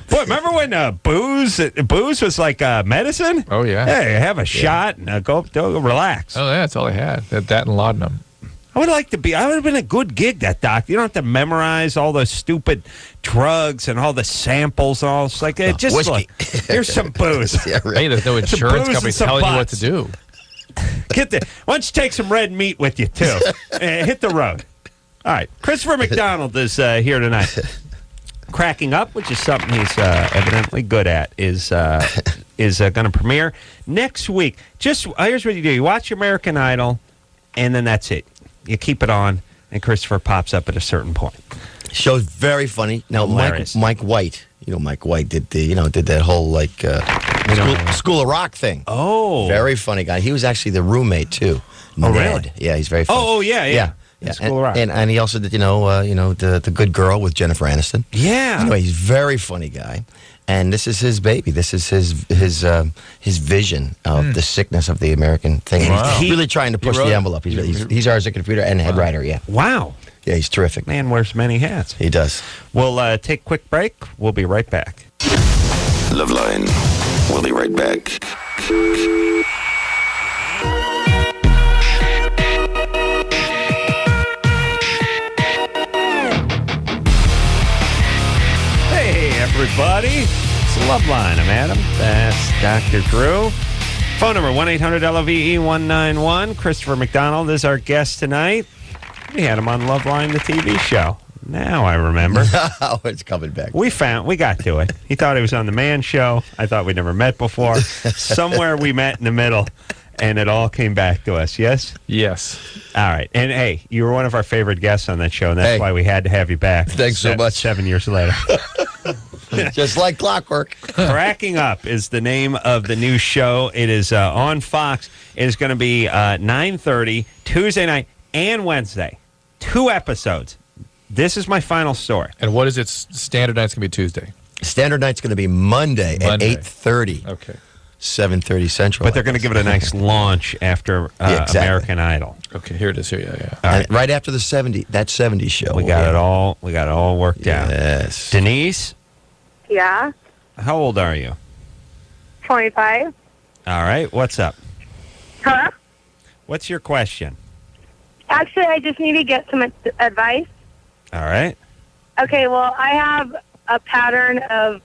Boy, remember when booze was like medicine? Oh, yeah. Hey, have a shot and go relax. Oh, yeah, that's all they had. That and laudanum. I would have been a good gig, that doctor. You don't have to memorize all those stupid drugs and all the samples and all. It's like, just whiskey. look, here's some booze. Yeah, right. Hey, there's no insurance booze company and some telling you what butts. to do. Why don't you take some red meat with you, too? Hit the road. All right. Christopher McDonald is here tonight. Cracking Up, which is something he's evidently good at, is going to premiere next week. Just here's what you do. You watch American Idol, and then that's it. You keep it on, and Christopher pops up at a certain point. Show's very funny. Now, Hilarious. Mike White, Mike White did that whole School of Rock thing. Oh. Very funny guy. He was actually the roommate too. Oh, Ned. really? Yeah, he's very funny. Oh, yeah. Yeah. School of Rock. And he also did, the Good Girl with Jennifer Aniston. Yeah. Anyway, he's a very funny guy. And this is his baby. This is his vision of the sickness of the American thing. Wow. He's really trying to push the envelope. He's our executive producer and head writer. Yeah. Wow. Yeah, he's terrific. Man wears many hats. He does. We'll take a quick break. We'll be right back. LoveLine. We'll be right back. Hey, everybody. It's LoveLine. I'm Adam. That's Dr. Drew. Phone number 1-800-LOVE-191. Christopher McDonald is our guest tonight. We had him on LoveLine, the TV show. Now I remember. Oh, it's coming back. We got to it. He thought he was on the Man Show. I thought we'd never met before. Somewhere we met in the middle, and it all came back to us, yes? Yes. All right. And, hey, you were one of our favorite guests on that show, and that's why we had to have you back. Thanks so much. 7 years later. Just like clockwork. Cracking Up is the name of the new show. It is on Fox. It is going to be 9:30 Tuesday night and Wednesday. 2 episodes. This is my final story. And what is its standard night's going to be Tuesday? Standard night's going to be Monday at 8:30. Okay. 7:30 Central. But they're going to give it a nice launch after exactly. American Idol. Okay, here it is. Here, yeah. And right after the 70s show. We got it all worked out. Yes. Denise, Yeah, how old are you? 25. All right. What's up? Huh? What's your question? Actually, I just need to get some advice. All right. Okay, well, I have a pattern of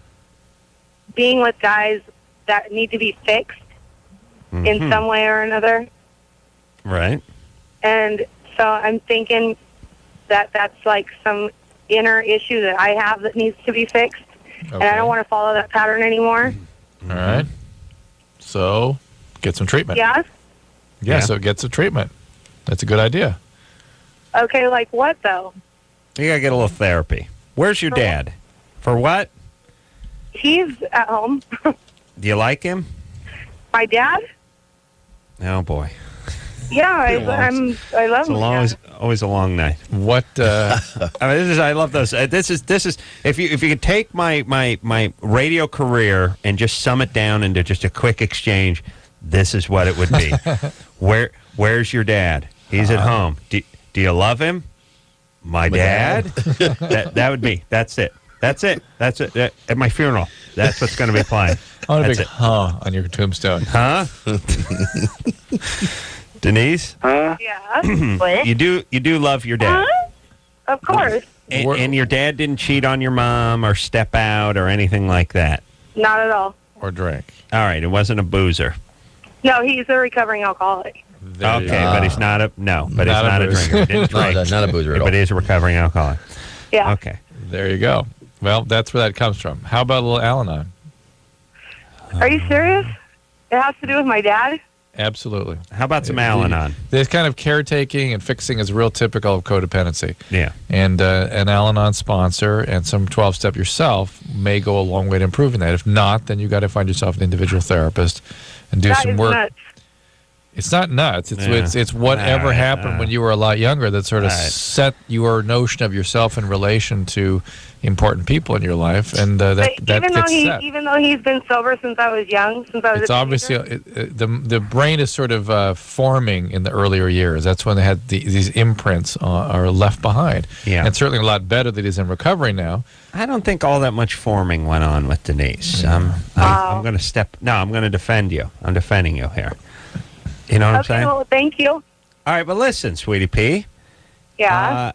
being with guys that need to be fixed in some way or another. Right. And so I'm thinking that that's like some inner issue that I have that needs to be fixed. Okay. And I don't want to follow that pattern anymore. All right. So, get some treatment. Yeah? Yeah, so get some treatment. That's a good idea. Okay, like what, though? You got to get a little therapy. Where's your dad? For what? He's at home. Do you like him? My dad? Oh, boy. Yeah, I love him. It's always a long night. What? I mean, I love those. This is if you could take my radio career and just sum it down into just a quick exchange, this is what it would be. Where's your dad? He's at home. Do you love him? My dad? that would be. That's it. That's it. At my funeral, that's what's going to be playing. I want a big on your tombstone. Huh? Denise? Yeah. What? You do love your dad. Of course. And your dad didn't cheat on your mom or step out or anything like that? Not at all. Or drink. All right. It wasn't a boozer. No, he's a recovering alcoholic. Okay, but he's not a drinker. He didn't drink. No, not a boozer at all. But he's a recovering alcoholic. Yeah. Okay. There you go. Well, that's where that comes from. How about a little Al-Anon? Are you serious? It has to do with my dad? Absolutely. How about some Al-Anon? This kind of caretaking and fixing is real typical of codependency. Yeah. And an Al-Anon sponsor and some 12-step yourself may go a long way to improving that. If not, then you got to find yourself an individual therapist and do That some is work. nuts. It's not nuts. It's whatever All right, happened when you were a lot younger that sort of all right. set your notion of yourself in relation to important people in your life, and that gets set. Even though he's been sober since I was young, since I was It's a obviously the brain is sort of forming in the earlier years. That's when they had these imprints are left behind. Yeah. And certainly a lot better that he's in recovery now. I don't think all that much forming went on with Denise. I'm going to defend you. I'm defending you here. You know what I'm saying? Well, thank you. All right, but listen, Sweetie Pea. Yeah.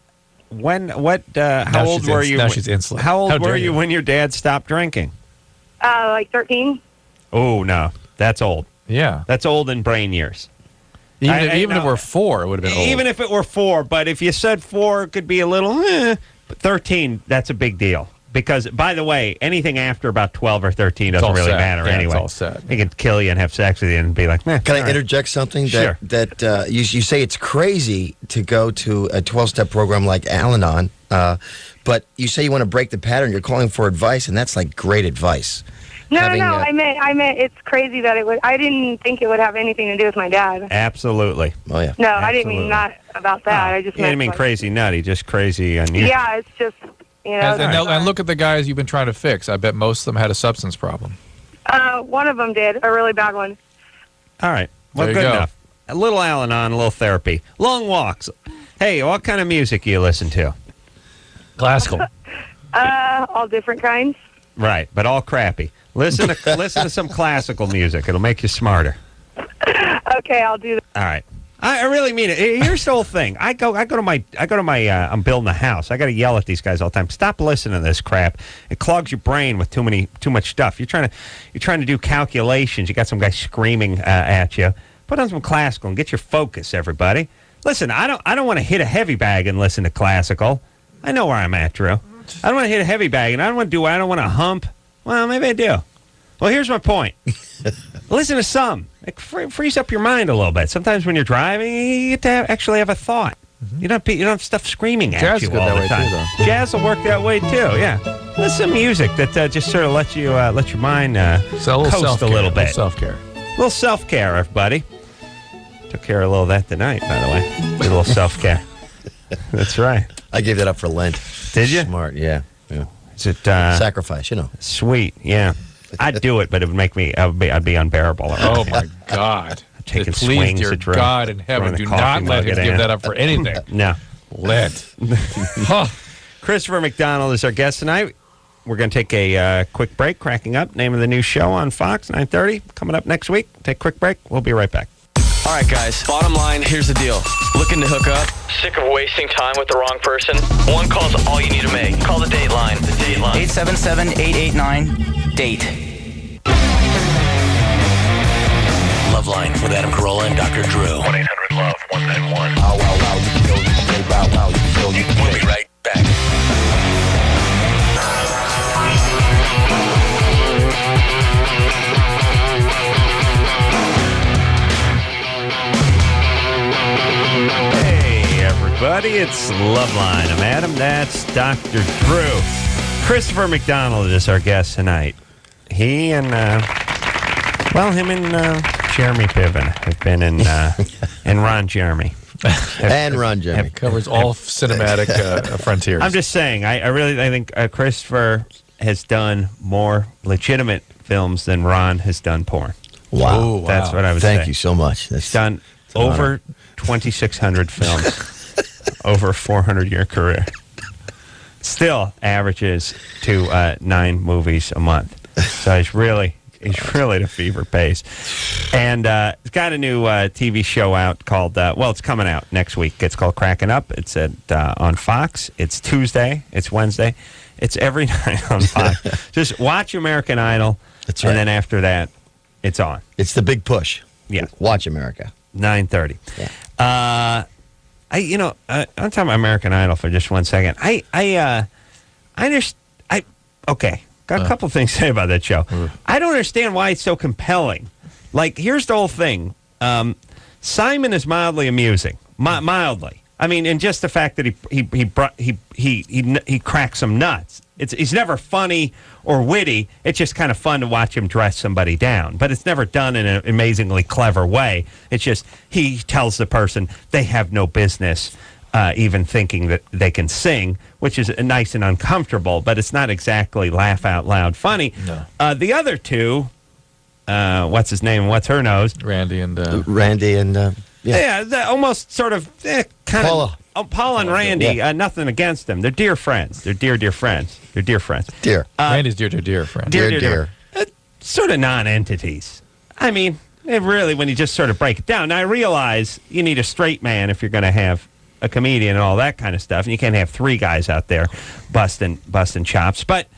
How old were you? Now she's insolent. How old How dare were you you. when your dad stopped drinking? Like 13. Oh, no. That's old. Yeah. That's old in brain years. Even if it were 4, it would have been old. Even if it were 4, but if you said 4, it could be a little, but 13, that's a big deal. Because, by the way, anything after about 12 or 13 doesn't really matter anyway. It's all set. He can kill you and have sex with you and be like, meh. Can I interject something? Sure. That you say it's crazy to go to a 12-step program like Al-Anon, but you say you want to break the pattern. You're calling for advice, and that's like great advice. No, I meant it's crazy that it would. I didn't think it would have anything to do with my dad. Absolutely. Oh, yeah. No, I didn't mean not about that. I just You didn't mean like, crazy nutty, just crazy unusual. Yeah, it's just, You know, And look at the guys you've been trying to fix. I bet most of them had a substance problem. one of them did, a really bad one. All right. Well, There you good go. enough. A little Al-Anon, a little therapy. Long walks. Hey, what kind of music do you listen to? Classical. All different kinds. Right, but all crappy. Listen to some classical music. It'll make you smarter. Okay, I'll do that. All right. I really mean it. Here's the whole thing. I go to my I'm building a house. I got to yell at these guys all the time. Stop listening to this crap. It clogs your brain with too much stuff. You're trying to do calculations. You got some guy screaming at you. Put on some classical and get your focus, everybody. Listen, I don't want to hit a heavy bag and listen to classical. I know where I'm at, Drew. I don't want to hit a heavy bag, and I don't want to hump. Well, maybe I do. Well, here's my point. Listen to some. It frees up your mind a little bit. Sometimes when you're driving, you get to actually have a thought. You don't have stuff screaming at Jazz you is good all that the way, time. too, though. Jazz will work that way too. Yeah, listen to music that just sort of let your mind coast a little bit. Self-care. A little self-care, everybody. Took care of a little of that tonight, by the way. Did a little self-care. That's right. I gave that up for Lent. Did you? Smart, yeah. Is it sacrifice? Sweet, yeah. I'd do it, but it would make me. I'd be unbearable. Oh my God! Taking Please, swings dear at Drew. God in heaven, do not let him give that up for anything. No. Lent. Christopher McDonald is our guest tonight. We're going to take a quick break. Cracking Up, name of the new show on Fox, 9:30. Coming up next week. Take a quick break. We'll be right back. All right, guys. Bottom line, here's the deal. Looking to hook up? Sick of wasting time with the wrong person? One call's all you need to make. Call the date line. The date line. 877-889-DATE. LoveLine with Adam Carolla and Dr. Drew. 1-800-LOVE-191. We'll be right back. Hey, everybody, it's LoveLine. I'm Adam. That's Dr. Drew. Christopher McDonald is our guest tonight. He and, him and Jeremy Piven have been in Ron Jeremy. And Ron Jeremy. Covers all cinematic frontiers. I'm just saying, I think Christopher has done more legitimate films than Ron has done porn. Wow. Ooh, wow. That's what I was saying. Thank you so much. He's done over 2,600 films over a 400-year career. Still averages to 9 movies a month. So he's really at a fever pace. And he's got a new TV show out called, it's coming out next week. It's called Cracking Up. It's on Fox. It's Tuesday. It's Wednesday. It's every night on Fox. Just watch American Idol. That's right. And then after that, it's on. It's the big push. Yeah. Watch America. 9:30. Yeah. On top of American Idol for just 1 second. Okay. Got a couple things to say about that show. I don't understand why it's so compelling. Like, here's the whole thing. Simon is mildly amusing. Mildly. I mean, and just the fact that he cracks some nuts. He's never funny or witty. It's just kind of fun to watch him dress somebody down. But it's never done in an amazingly clever way. It's just he tells the person they have no business even thinking that they can sing, which is nice and uncomfortable, but it's not exactly laugh out loud funny. No. The other two, what's his name? What's her nose? Randy and almost sort of kind Paula. of. Paul and Randy, yeah. Nothing against them. They're dear friends. They're dear friends. They're dear friends. Dear. Randy's dear friend. Dear. Sort of non-entities. I mean, really, when you just sort of break it down. Now, I realize you need a straight man if you're going to have a comedian and all that kind of stuff, and you can't have 3 guys out there busting chops. But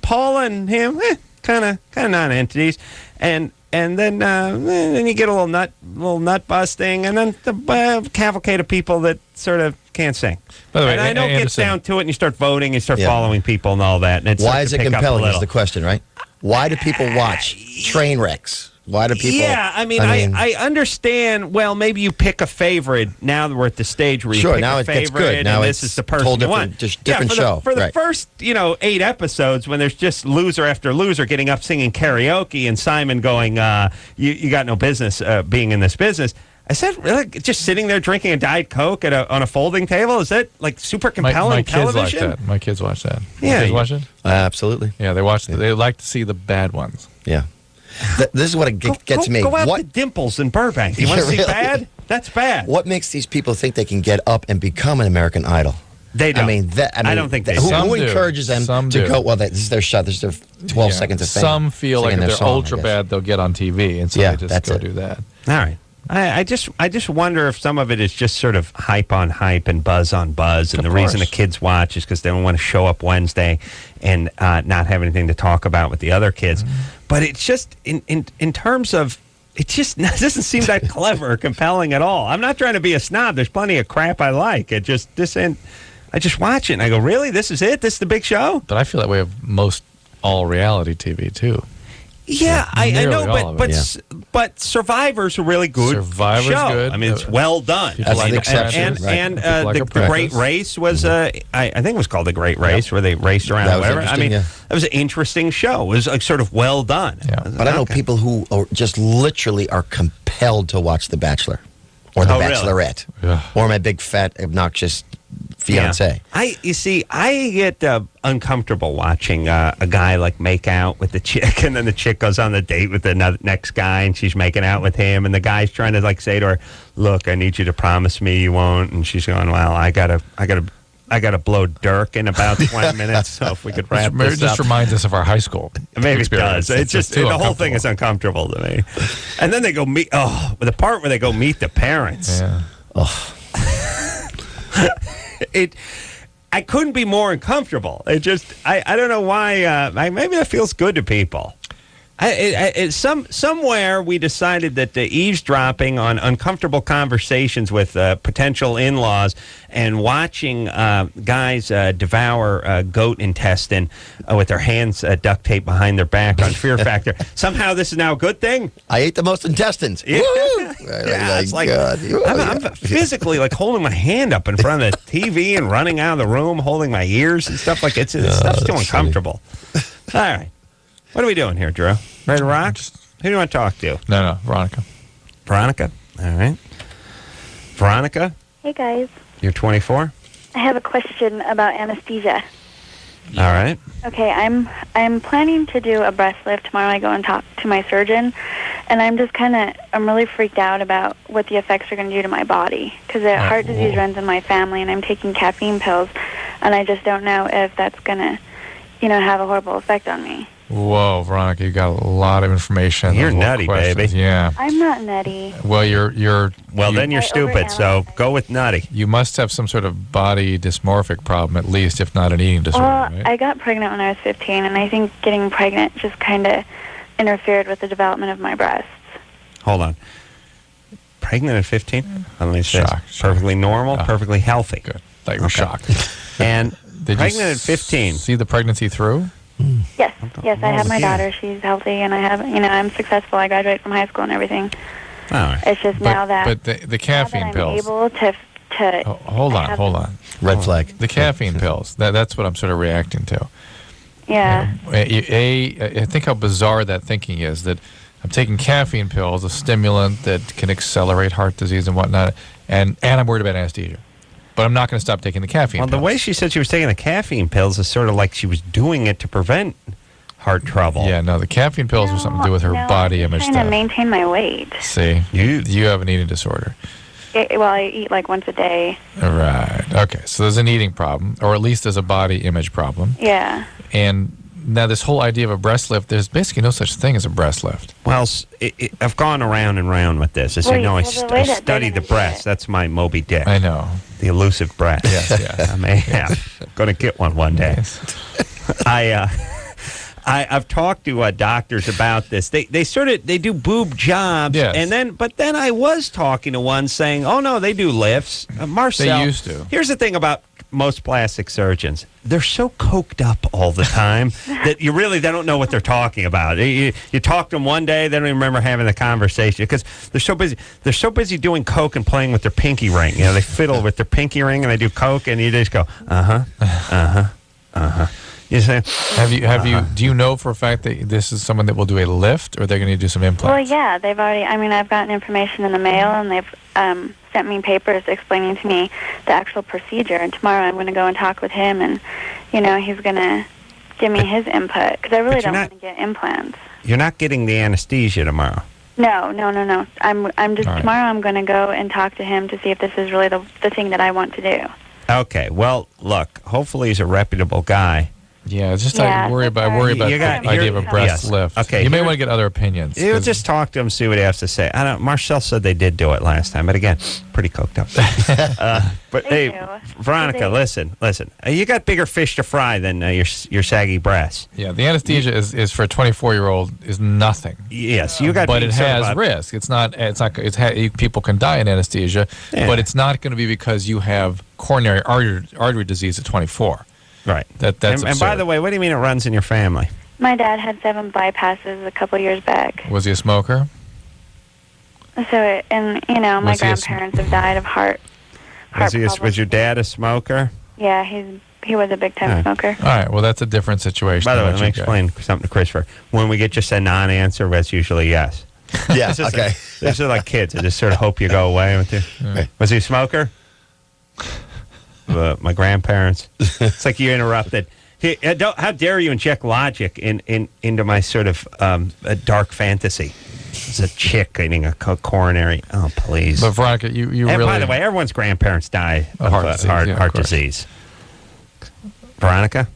Paul and him, kind of non-entities, and then you get a little nut busting, and then the cavalcade of people that sort of can't sing. By the way, and I know it gets down to it, and you start voting, and start following people and all that. And why is it compelling? Is the question, right? Why do people watch train wrecks? Why do people? Yeah, I understand. Well, maybe you pick a favorite. Now that we're at the stage where you pick now a it gets favorite, good. Now and it's this is the person you want. Just different show. For the first, 8 episodes, when there's just loser after loser getting up singing karaoke, and Simon going, "You got no business being in this business." Is that really just sitting there drinking a Diet Coke on a folding table? Is that like super compelling my kids television? like that. My kids watch that. Yeah, Your kids watch it? Absolutely. Yeah, they watch. They like to see the bad ones. Yeah. This is what it gets me. Go out What to Dimples in Burbank. You want to see bad? That's bad. What makes these people think they can get up and become an American Idol? They don't. I don't think they who, do. who encourages them Some to do. go? Well, this is their shot. This is their 12 seconds of fame. Some feel like Singing if their they're song, ultra I guess. bad, they'll get on TV, and so Yeah, they just that's go it. do that. All right. I just wonder if some of it is just sort of hype on hype and buzz on buzz, and Of the reason the course. kids watch is because they don't want to show up Wednesday and not have anything to talk about with the other kids. But it's just in terms of it just doesn't seem that clever or compelling at all. I'm not trying to be a snob. There's plenty of crap I like. I just watch it and I go, really? This is it? This is the big show? But I feel that way of most all reality TV too. Yeah, I know, Nearly all of it. but Survivor's a really good Survivor's show. good. I mean, it's well done. People That's like the it. exception. And Right. the Great Race was, I think it was called The Great Race, where they raced around. That was Whatever. I mean, interesting, it was an interesting show. It was like sort of well done. Yeah. But I know people who are just literally are compelled to watch The Bachelor or The Oh, really? Bachelorette Ugh. or my big fat obnoxious fiance. You see, I get uncomfortable watching a guy like make out with the chick, and then the chick goes on the date with the next guy, and she's making out with him, and the guy's trying to like say to her, "Look, I need you to promise me you won't," and she's going, "Well, I gotta blow Dirk in about 20 minutes, so if we could wrap It this just up." reminds us of our high school. Maybe it experience. does. It's just too the whole thing is uncomfortable to me. And then they go meet. Oh, the part where they go meet the parents. Yeah. I couldn't be more uncomfortable. It just, I don't know why. Maybe that feels good to people. Somewhere we decided that the eavesdropping on uncomfortable conversations with potential in-laws and watching guys devour goat intestine with their hands duct taped behind their back on Fear Factor. Somehow this is now a good thing. I ate the most intestines. Yeah. Woo! Yeah, it's like God. I'm physically like holding my hand up in front of the TV and running out of the room, holding my ears and stuff like it's stuff's too uncomfortable. All right. What are we doing here, Drew? Ready to rock? Who do you want to talk to? No, Veronica. Veronica? All right. Veronica, Hey guys, you're 24? I have a question about anesthesia. All right. Okay, I'm planning to do a breast lift tomorrow. I go and talk to my surgeon, and I'm really freaked out about what the effects are going to do to my body because heart disease runs in my family, and I'm taking caffeine pills, and I just don't know if that's going to, have a horrible effect on me. Whoa, Veronica, you got a lot of information. You're a lot of nutty, questions. baby. Yeah. I'm not nutty. Well, then you're stupid. So go with nutty. You must have some sort of body dysmorphic problem, at least, if not an eating disorder. Well, Right? I got pregnant when I was 15, and I think getting pregnant just kind of interfered with the development of my breasts. Hold on. Pregnant at 15? Let me say Shock. perfectly normal, perfectly healthy. Good. Thought you were shocked. And Did pregnant you at 15. See the pregnancy through? Yes, I have my Yeah. daughter. She's healthy, and I have, I'm successful. I graduated from high school and everything. All right. It's just now that But the caffeine I'm pills. able to Hold on. Red flag. The caffeine pills. That's what I'm sort of reacting to. yeah. I think how bizarre that thinking is, that I'm taking caffeine pills, a stimulant that can accelerate heart disease and whatnot, and I'm worried about anesthesia. But I'm not going to stop taking the caffeine Well, pills. the way she said she was taking the caffeine pills is sort of like she was doing it to prevent heart trouble. Yeah, no, the caffeine pills have something to do with her body image I'm trying to stuff. maintain my weight. See, you have an eating disorder. I eat like once a day. Right. Okay. So there's an eating problem, or at least there's a body image problem. Yeah. And now this whole idea of a breast lift, there's basically no such thing as a breast lift. Well, I've gone around and round with this. As you know, I study the breast. That's my Moby Dick. I know. The elusive breast. Yes. I may have. I'm going to get one day. I've talked to doctors about this. They do boob jobs, Yes. but then I was talking to one saying, "Oh no, they do lifts." Marcel, They used to. Here's the thing about most plastic surgeons: they're so coked up all the time that they don't know what they're talking about. You talk to them one day, they don't even remember having the conversation because they're so busy. They're so busy doing coke and playing with their pinky ring. They fiddle with their pinky ring and they do coke, and you just go, You say? Do you know for a fact that this is someone that will do a lift, or they're going to do some Well, implants? yeah, they've already. I mean, I've gotten information in the mail, and they've sent me papers explaining to me the actual procedure. And tomorrow, I'm going to go and talk with him, and he's going to give me his input because I really don't want to get implants. You're not getting the anesthesia tomorrow. No. I'm just All right. tomorrow. I'm going to go and talk to him to see if this is really the thing that I want to do. Okay. Well, look. Hopefully, he's a reputable guy. Yeah, it's just I worry about the idea of a breast lift. Okay, you may want to get other opinions. You just talk to him, see what he has to say. I don't. Marcel said they did do it last time, but again, pretty coked up. But hey, Veronica, listen. You got bigger fish to fry than your saggy breasts. Yeah, the anesthesia is for a 24-year-old is nothing. Yes, you got. But it has risk. It's not. People can die in anesthesia, but it's not going to be because you have coronary artery disease at 24. Right. That's and by the way, what do you mean it runs in your family? My dad had 7 bypasses a couple years back. Was he a smoker? So, my grandparents have died of heart problems. Was your dad a smoker? Yeah, he was a big-time smoker. All right, well, that's a different situation. By the way, let me explain something to Christopher. When we get just a non-answer, that's usually yes. Yeah, okay. These are like kids. I just sort of hope you go away with you. Right. Was he a smoker? My grandparents. It's like you interrupted. How dare you inject logic into my sort of a dark fantasy? It's a chick getting a coronary. Oh, please. But Veronica, you and really. By the way, everyone's grandparents die of heart disease. Veronica?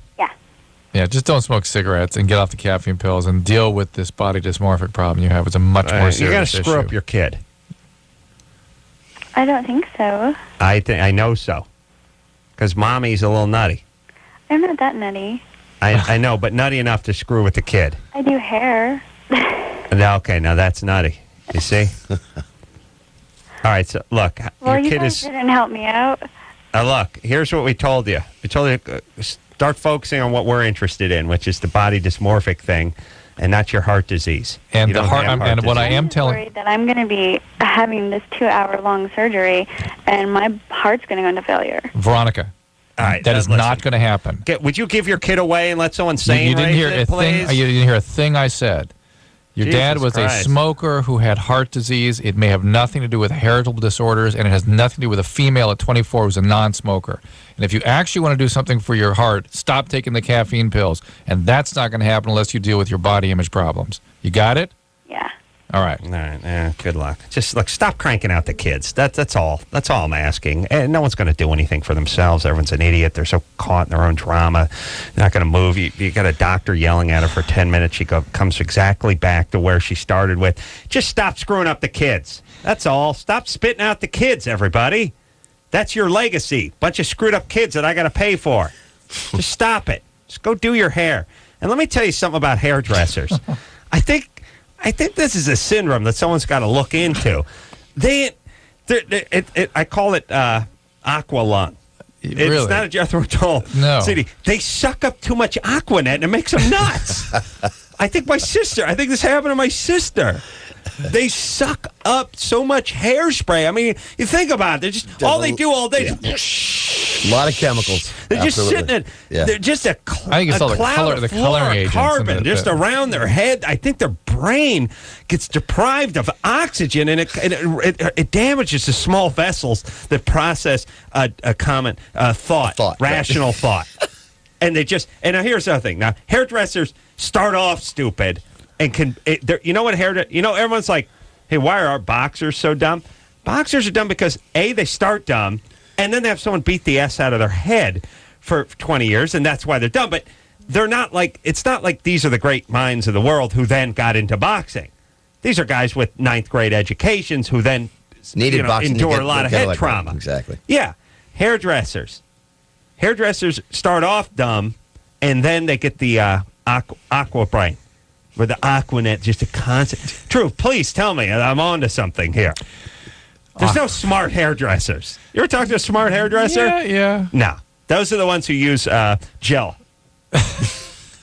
Yeah, just don't smoke cigarettes and get off the caffeine pills and deal with this body dysmorphic problem you have. It's a much more serious issue. You got to screw up your kid. I don't think so. I know so. Because mommy's a little nutty. I'm not that nutty. I know, but nutty enough to screw with the kid. I do hair. Okay, now that's nutty. You see? All right, so look, well, your you kid guys is. didn't help me out. Look, here's what we told you. We told you start focusing on what we're interested in, which is the body dysmorphic thing, and not your heart disease. And the heart. And what I am telling. I'm worried that I'm going to be having this 2-hour-long surgery, and my heart's going to go into failure. Veronica. All right, that is not going to happen. Would you give your kid away and let someone sane you didn't hear it, please? You didn't hear a thing I said. Your dad was a smoker who had heart disease. It may have nothing to do with heritable disorders, and it has nothing to do with a female at 24 who's a non-smoker. And if you actually want to do something for your heart, stop taking the caffeine pills. And that's not going to happen unless you deal with your body image problems. You got it? Yeah. All right. All right. Good luck. Just look. Stop cranking out the kids. That's all. That's all I'm asking. And no one's going to do anything for themselves. Everyone's an idiot. They're so caught in their own drama. They're not going to move. You got a doctor yelling at her for 10 minutes. She comes exactly back to where she started with. Just stop screwing up the kids. That's all. Stop spitting out the kids, everybody. That's your legacy. Bunch of screwed up kids that I got to pay for. Just stop it. Just go do your hair. And let me tell you something about hairdressers. I think this is a syndrome that someone's got to look into. I call it aqua lung. Really? It's not a Jethro Tull city. They suck up too much Aquanet and it makes them nuts. I think this happened to my sister. They suck up so much hairspray. I mean, you think about it. They're just all they do all day. A lot of chemicals. They're just sitting in. They're just a cloud of carbon just around their head. I think their brain gets deprived of oxygen, and it damages the small vessels that process a common thought, rational thought. And now here's the other thing. Now hairdressers start off stupid. And everyone's like, hey, why are our boxers so dumb? Boxers are dumb because, A, they start dumb, and then they have someone beat the S out of their head for 20 years, and that's why they're dumb. But they're not like, it's not like these are the great minds of the world who then got into boxing. These are guys with 9th grade educations who then endure a lot of head trauma. Exactly. Yeah. Hairdressers start off dumb, and then they get the aqua brain. With the Aquanet, just a constant. True, please tell me. I'm on to something here. There's no smart hairdressers. You ever talk to a smart hairdresser? Yeah. No. Those are the ones who use gel.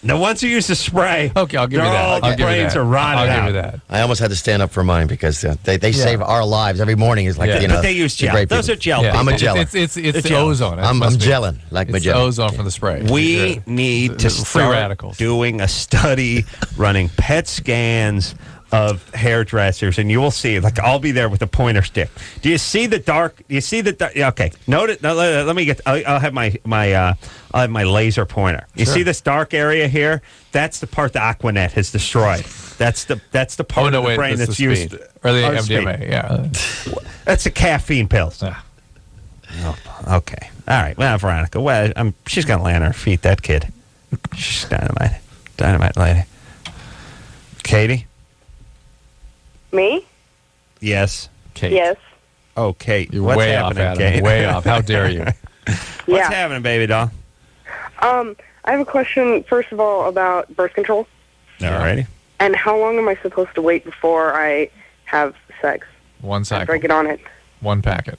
The ones who use the spray. Okay, I'll give you their that. all brains are rotted I'll out. give you that. I almost had to stand up for mine because they save our lives every morning. Is like But they use gel. great Those people. are gel. I'm a geller. It's the gel. ozone. I'm gelling like it's Magellan. the ozone from the spray. We need to free start radicals. doing a study, running PET scans of hairdressers, and you will see. Like, I'll be there with a pointer stick. Do you see the dark? Do you see the dark? Okay, note it. Let me get. I'll have I'll have my laser pointer. You see this dark area here? That's the part the Aquanet has destroyed. That's the part of the brain that's used. Or the speed. MDMA, yeah. That's the caffeine pills. Oh, okay. All right. Well, Veronica. Well, she's gonna land on her feet. That kid. She's dynamite lady. Katie. Me? Yes. Kate. Yes. Oh, Kate. You're What's way happening, off, Adam. Kate? Way off. How dare you? What's happening, baby doll? I have a question, first of all, about birth control. All righty. And how long am I supposed to wait before I have sex? One After I cycle. get on it? One packet.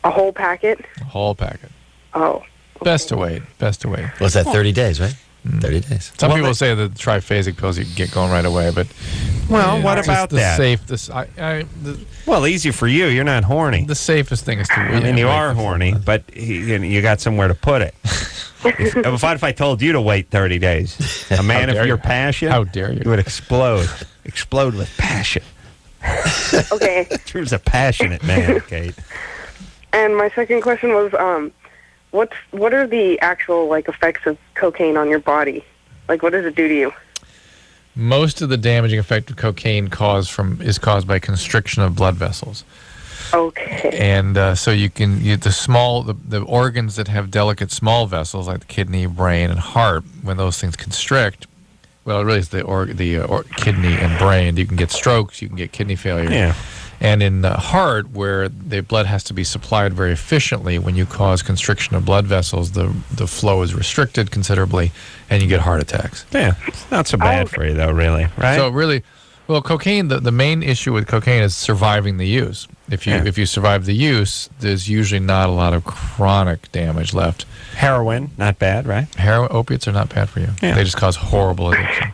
A whole packet? A whole packet. Oh. Best to wait. Best to wait. What's that? 30 days, right? 30 days. Some people say that triphasic pills you can get going right away, but Well, what about the that? Well, easy for you. You're not horny. The safest thing is to wait. I mean, you are horny, but you got somewhere to put it. if I told you to wait 30 days, a man of your passion, how dare you? You would explode with passion. Okay. Drew's a passionate man, Kate. And my second question was, what are the actual effects of cocaine on your body? Like, what does it do to you? Most of the damaging effect of cocaine is caused by constriction of blood vessels. Okay. And so the organs that have delicate small vessels like the kidney, brain, and heart, when those things constrict, well, it really is the kidney and brain. You can get strokes, you can get kidney failure. Yeah. And in the heart, where the blood has to be supplied very efficiently, when you cause constriction of blood vessels, the flow is restricted considerably, and you get heart attacks. Yeah, it's not so bad for you, though, really, right? So really, well, cocaine, the main issue with cocaine is surviving the use. If you survive the use, there's usually not a lot of chronic damage left. Heroin, not bad, right? Opiates are not bad for you. Yeah. They just cause horrible addiction.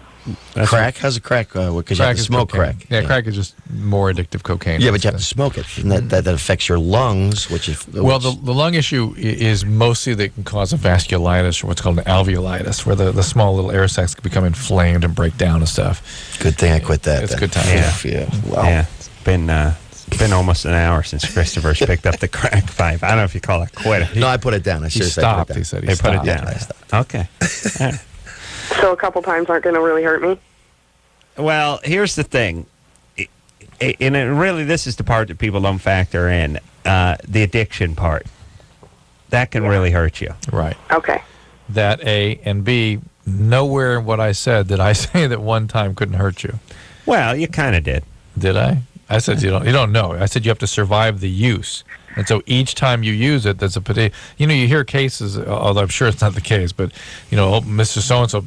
Crack? How's a crack? Because you have to smoke cocaine. crack. Yeah, crack is just more addictive cocaine. Yeah, but you have to smoke it. And that affects your lungs, which is... Well, the lung issue is mostly that it can cause a vasculitis or what's called an alveolitis, where the small little air sacs can become inflamed and break down and stuff. Good thing I quit that. It's a good time. Yeah. Wow. Yeah, it's been almost an hour since Christopher's picked up the crack pipe. I don't know if you call it quitting. No, I put it down. I He should have stopped. said He said he They put stopped. it down. I stopped. Okay. All right. So a couple times aren't going to really hurt me? Well, here's the thing. This is the part that people don't factor in, the addiction part. That can really hurt you. Right. Okay. That A, and B, nowhere in what I said did I say that one time couldn't hurt you. Well, you kind of did. Did I? I said you don't know. I said you have to survive the use. And so each time you use it, there's a particular... you hear cases, although I'm sure it's not the case, but, Mr. So-and-so,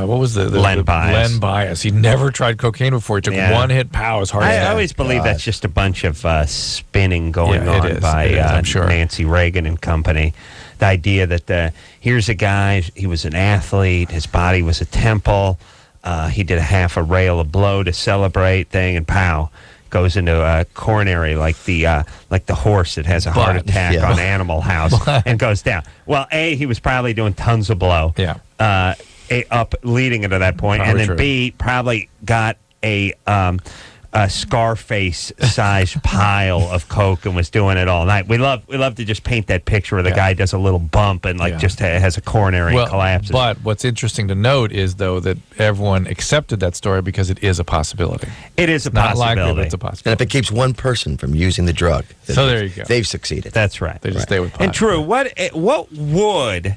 what was the Len Bias. Len Bias. He never tried cocaine before. He took one hit, pow, as hard as I that. always believe that's just a bunch of spinning going Yeah, it on is. by It is, I'm sure. Nancy Reagan and company. The idea that here's a guy, he was an athlete, his body was a temple, he did a half a rail of blow to celebrate thing, and pow, goes into a coronary like the horse that has a heart attack on Animal House and goes down. Well, he was probably doing tons of blow. Yeah. Up leading into that point, Probably and then true. B probably got a Scarface-sized pile of coke and was doing it all night. We love to just paint that picture where the guy does a little bump and just has a coronary and collapses. But what's interesting to note is, though, that everyone accepted that story because it is a possibility. It is a Not possibility. likely, but it's a And possibility. if it keeps one person from using the drug, So there you go. They've succeeded. That's right. They just stay with pot. And Drew, what would,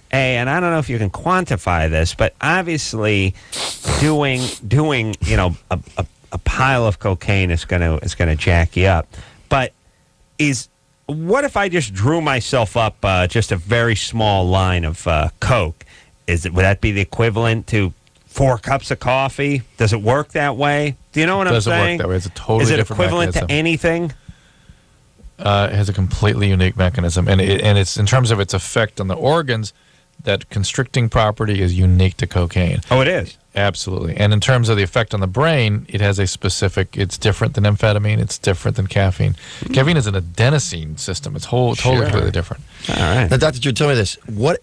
and I don't know if you can quantify this, but obviously doing a pile of cocaine is gonna jack you up. But what if I just drew myself up just a very small line of coke? Would that be the equivalent to 4 cups of coffee? Does it work that way? Do you know what I'm Doesn't saying? work that way. It's a totally Is it different equivalent mechanism. to anything? It has a completely unique mechanism, and it's in terms of its effect on the organs. that constricting property is unique to cocaine. Oh, it is? Absolutely. And in terms of the effect on the brain, it has a specific, it's different than amphetamine, it's different than caffeine. Caffeine is an adenosine system. It's totally completely different. All right. Now, Dr. Drew, tell me this. What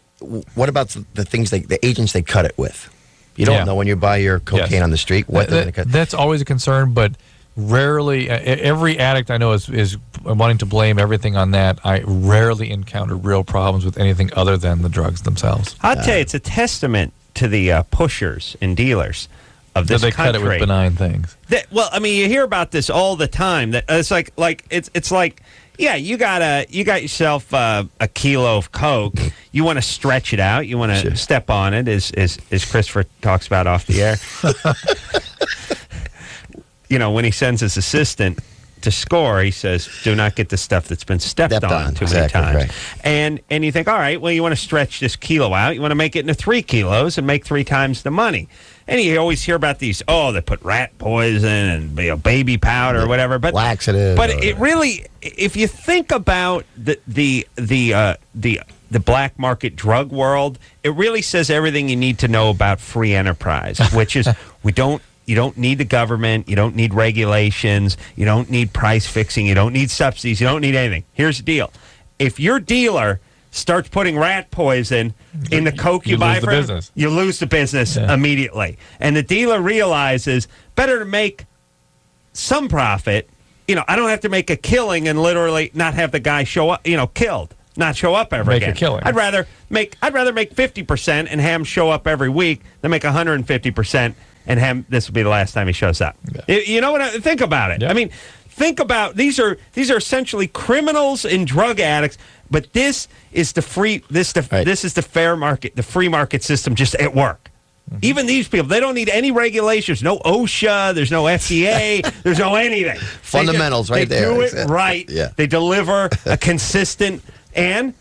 about the things, the agents they cut it with? You don't know when you buy your cocaine on the street what they're going to cut. That's always a concern, but rarely, every addict I know is wanting to blame everything on that. I rarely encounter real problems with anything other than the drugs themselves. I'll tell you, it's a testament to the pushers and dealers of this they country. cut it with benign things. Well, I mean, you hear about this all the time. That it's like it's like, yeah, you got yourself a kilo of coke. You want to stretch it out. You want to step on it, as Christopher talks about off the air. You know, when he sends his assistant to score, he says, "Do not get the stuff that's been stepped on too many times." Right. And you think, all right, well, you want to stretch this kilo out. You want to make it into 3 kilos and make 3 times the money. And you always hear about these. Oh, they put rat poison and baby powder or whatever. But laxative. But it really, if you think about the black market drug world, it really says everything you need to know about free enterprise, which is you don't need the government. You don't need regulations. You don't need price fixing. You don't need subsidies. You don't need anything. Here's the deal. If your dealer starts putting rat poison in the coke you buy from him, you lose the business immediately. And the dealer realizes better to make some profit. You know, I don't have to make a killing and literally not have the guy show up, killed, not show up ever again. Make a killing. I'd rather make 50% and have him show up every week than make 150% and this will be the last time he shows up. Yeah. You know what? Think about it. Yeah. I mean, think about these are essentially criminals and drug addicts, but this is the this is the fair market, the free market system just at work. Mm-hmm. Even these people, they don't need any regulations. No OSHA, there's no FDA, there's no anything. Fundamentals right there. They do it right. Yeah. They deliver a consistent and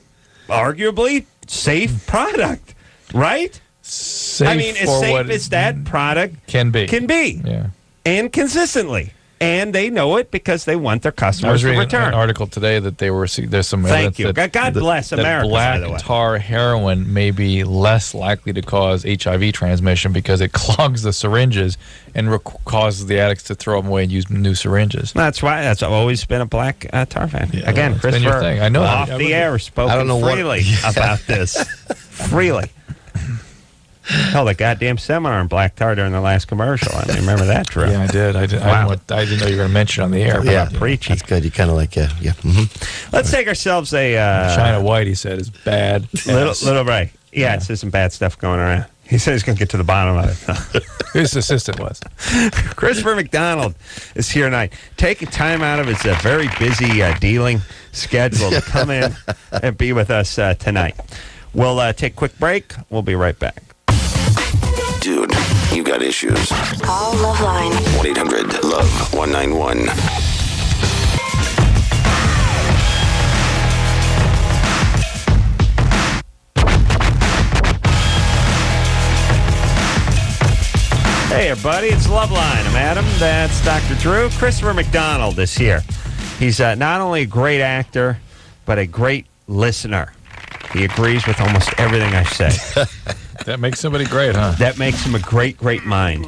arguably safe product, right? Safe, I mean, as safe as that product can be. Yeah. And consistently. And they know it because they want their customers to return. I was reading an article today that there's some evidence that God bless America, black by the way. tar heroin may be less likely to cause HIV transmission because it clogs the syringes and causes the addicts to throw them away and use new syringes. That's why. That's always been a black tar fan. Yeah, again, Christopher, thing. I know off the air, spoken freely about this. Freely. Held a goddamn seminar in black tar during the last commercial. I remember that, Drew. Yeah, I did. Wow. I didn't know you were going to mention it on the air. Yeah, preachy. That's good. You kind of like, yeah. Mm-hmm. Let's take ourselves a... China White, he said, is bad. Little Ray. Yeah, it says some bad stuff going around. He said he's going to get to the bottom of it. His assistant was. Christopher McDonald is here tonight. Taking time out of his very busy dealing schedule to come in and be with us tonight. We'll take a quick break. We'll be right back. Dude, you got issues. Call LoveLine. 1-800-LOVE-191. Hey, everybody, it's LoveLine. I'm Adam. That's Dr. Drew. Christopher McDonald is here. He's not only a great actor, but a great listener. He agrees with almost everything I say. That makes somebody great, huh? That makes him a great, great mind.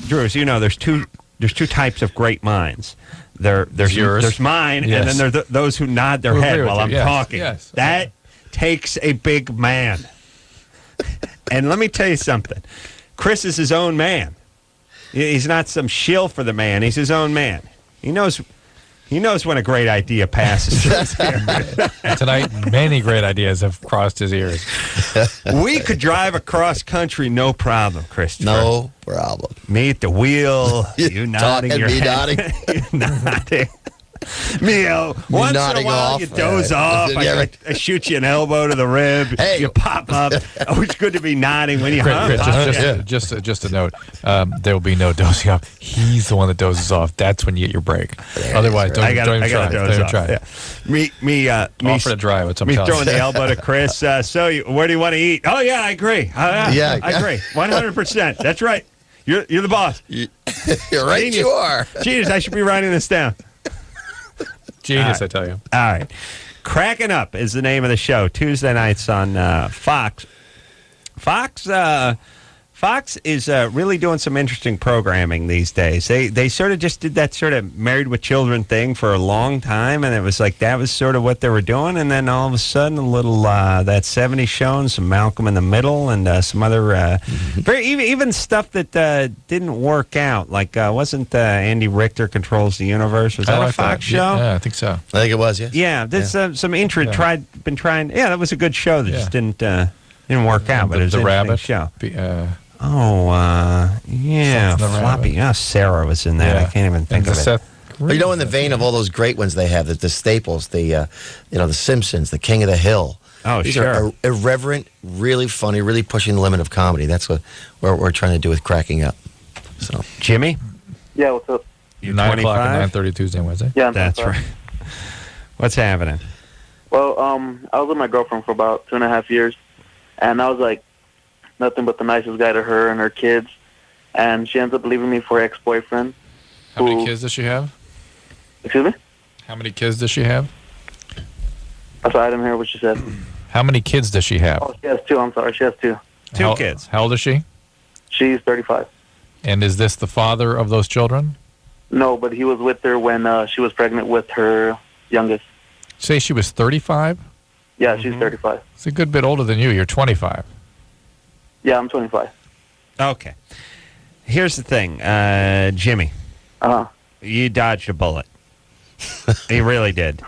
Drew, as you know, there's two types of great minds. There's yours. There's mine, Yes. and then there's those who nod their head while I'm talking. Yes. That takes a big man. And let me tell you something. Chris is his own man. He's not some shill for the man. He's his own man. He knows when a great idea passes through his ear. Tonight, many great ideas have crossed his ears. We could drive across country, no problem, Christopher. No problem. Me at the wheel, you nodding your head. Nodding. You nodding. Me, once in a while, you doze off. I shoot you an elbow to the rib. Hey. You pop up. Oh, it's good to be nodding when you Just a note. There will be no dozing off. He's the one that dozes off. That's when you get your break. Otherwise, don't even try. Don't even try. Yeah. Me offer to drive. It's me throwing the elbow to Chris. Where do you want to eat? Oh yeah, I agree. Yeah, I agree. 100%. That's right. You're the boss. You're right. Genius. You are. Jesus, I should be writing this down. Genius, I tell you. All right. Cracking Up is the name of the show. Tuesday nights on Fox. Fox is really doing some interesting programming these days. They sort of just did that sort of Married with Children thing for a long time, and it was like that was sort of what they were doing. And then all of a sudden, a little that 70s show and some Malcolm in the Middle and some other very even stuff that didn't work out. Like wasn't Andy Richter Controls the Universe? Was that a Fox show? Yeah, I think so. I think it was. Yes. Yeah, there's some interest. Been trying. Yeah, that was a good show that just didn't work out. But it was the an rabbit show. Yeah, Floppy. Yeah, Sarah was in that. I can't even think of it. But in the vein of all those great ones they have, the staples, the Simpsons, the King of the Hill. Oh, These sure. are irreverent, really funny, really pushing the limit of comedy. That's what we're trying to do with Cracking Up. So, Jimmy? Yeah, what's up? You're 9 o'clock 25? at 9:30 Tuesday and Wednesday. Yeah, That's right. What's happening? Well, I was with my girlfriend for about 2.5 years, and I was like nothing but the nicest guy to her and her kids, and she ends up leaving me for her ex-boyfriend. How many kids does she have? Excuse me? How many kids does she have? I'm sorry, I didn't hear what she said. How many kids does she have? Oh, she has 2. I'm sorry, she has 2. Two kids. How old is she? She's 35. And is this the father of those children? No, but he was with her when she was pregnant with her youngest. Say she was 35? Yeah, she's 35. It's a good bit older than you. You're 25. Yeah, I'm 25. Okay. Here's the thing, Jimmy. You dodged a bullet. You really did.